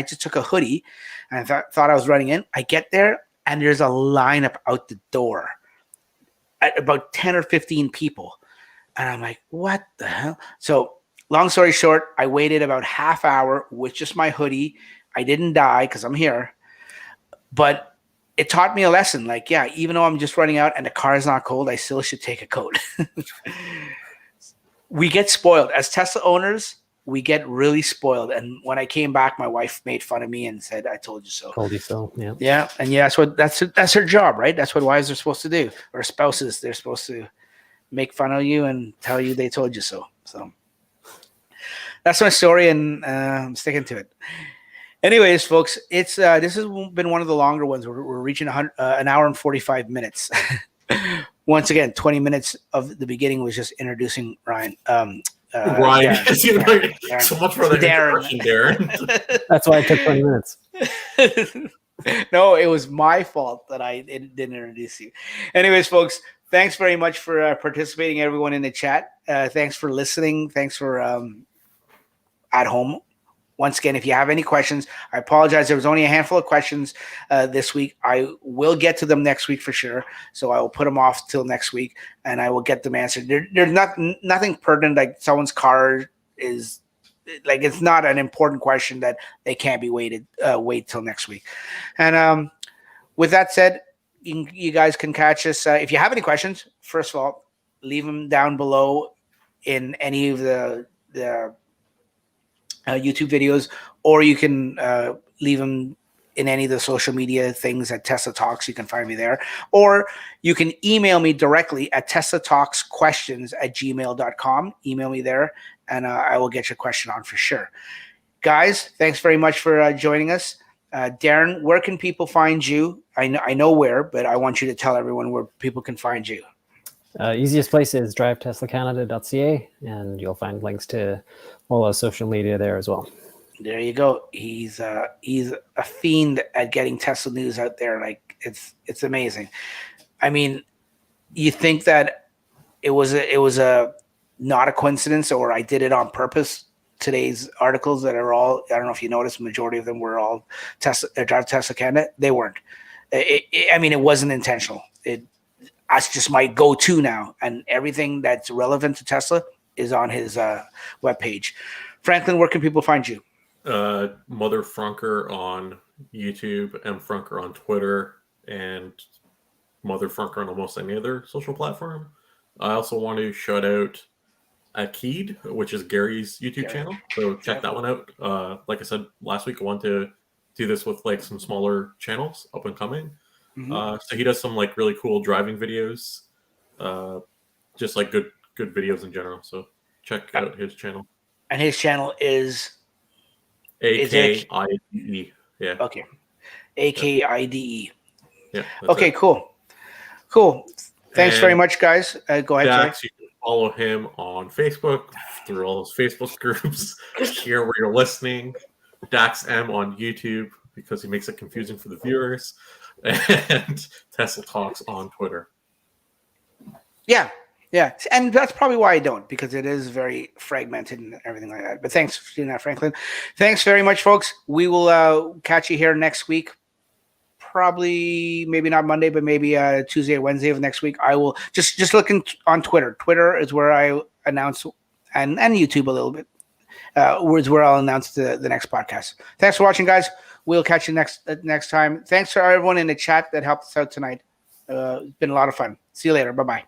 just took a hoodie and I thought I was running in. I get there and there's a lineup out the door at about 10 or 15 people. And I'm like, what the hell? So long story short, I waited about half hour with just my hoodie. I didn't die because I'm here, but it taught me a lesson. Like, yeah, even though I'm just running out and the car is not cold, I still should take a coat. we get spoiled as Tesla owners. We get really spoiled. And when I came back, my wife made fun of me and said, "I told you so." Told you so. Yeah. Yeah, and yeah, that's her job, right? That's what wives are supposed to do, or spouses. They're supposed to make fun of you and tell you they told you so. So that's my story, and I'm sticking to it. Anyways, folks, it's this has been one of the longer ones. We're reaching an hour and 45 minutes. Once again, 20 minutes of the beginning was just introducing Ryan. Ryan, Darren. So much for the introduction, Darren. That's why it took 20 minutes. No, it was my fault that I didn't introduce you. Anyways, folks, thanks very much for participating, everyone in the chat. Thanks for listening. Thanks for at home. Once again, if you have any questions, I apologize. There was only a handful of questions this week. I will get to them next week for sure. So I will put them off till next week, and I will get them answered. There's nothing pertinent, like someone's car is like, it's not an important question that they can't be wait till next week. And with that said, you guys can catch us. If you have any questions, first of all, leave them down below in any of the YouTube videos, or you can leave them in any of the social media things at Tesla Talks. You can find me there, or you can email me directly at teslatalksquestions@gmail.com. Email me there, and I will get your question on for sure. Guys, thanks very much for joining us. Darren, where can people find you? I know where, but I want you to tell everyone where people can find you. Easiest place is driveteslacanada.ca, and you'll find links to all our social media there as well. There you go. He's a fiend at getting Tesla news out there. Like it's amazing. I mean, you think that it was a not a coincidence, or I did it on purpose. Today's articles that are all, I don't know if you noticed, the majority of them were all Tesla, Drive Tesla Canada. They weren't. I mean, it wasn't intentional. That's just my go-to now, and everything that's relevant to Tesla is on his webpage. Franklin, where can people find you? Mother Frunker on YouTube, M Frunker on Twitter, and Mother Frunker on almost any other social platform. I also want to shout out Akid, which is Gary's YouTube channel. So check that one out. Like I said last week, I want to do this with like some smaller channels up and coming. Mm-hmm. So he does some like really cool driving videos, just like good videos in general. So check out his channel. And his channel is AKIDE. Yeah. Okay. AKIDE. Yeah. Okay. Cool. Thanks very much, guys. Go ahead. Dax, you can follow him on Facebook through all those Facebook groups. Here where you're listening. DaxM on YouTube because he makes it confusing for the viewers. And Tesla Talks on Twitter. Yeah, and that's probably why I don't, because it is very fragmented and everything like that. But thanks for doing that, Franklin. Thanks very much, folks. We will catch you here next week. Probably, maybe not Monday, but maybe Tuesday or Wednesday of next week. I will just looking on Twitter. Twitter is where I announce, and YouTube a little bit. Is where I'll announce the next podcast. Thanks for watching, guys. We'll catch you next time. Thanks to everyone in the chat that helped us out tonight. It's been a lot of fun. See you later. Bye-bye.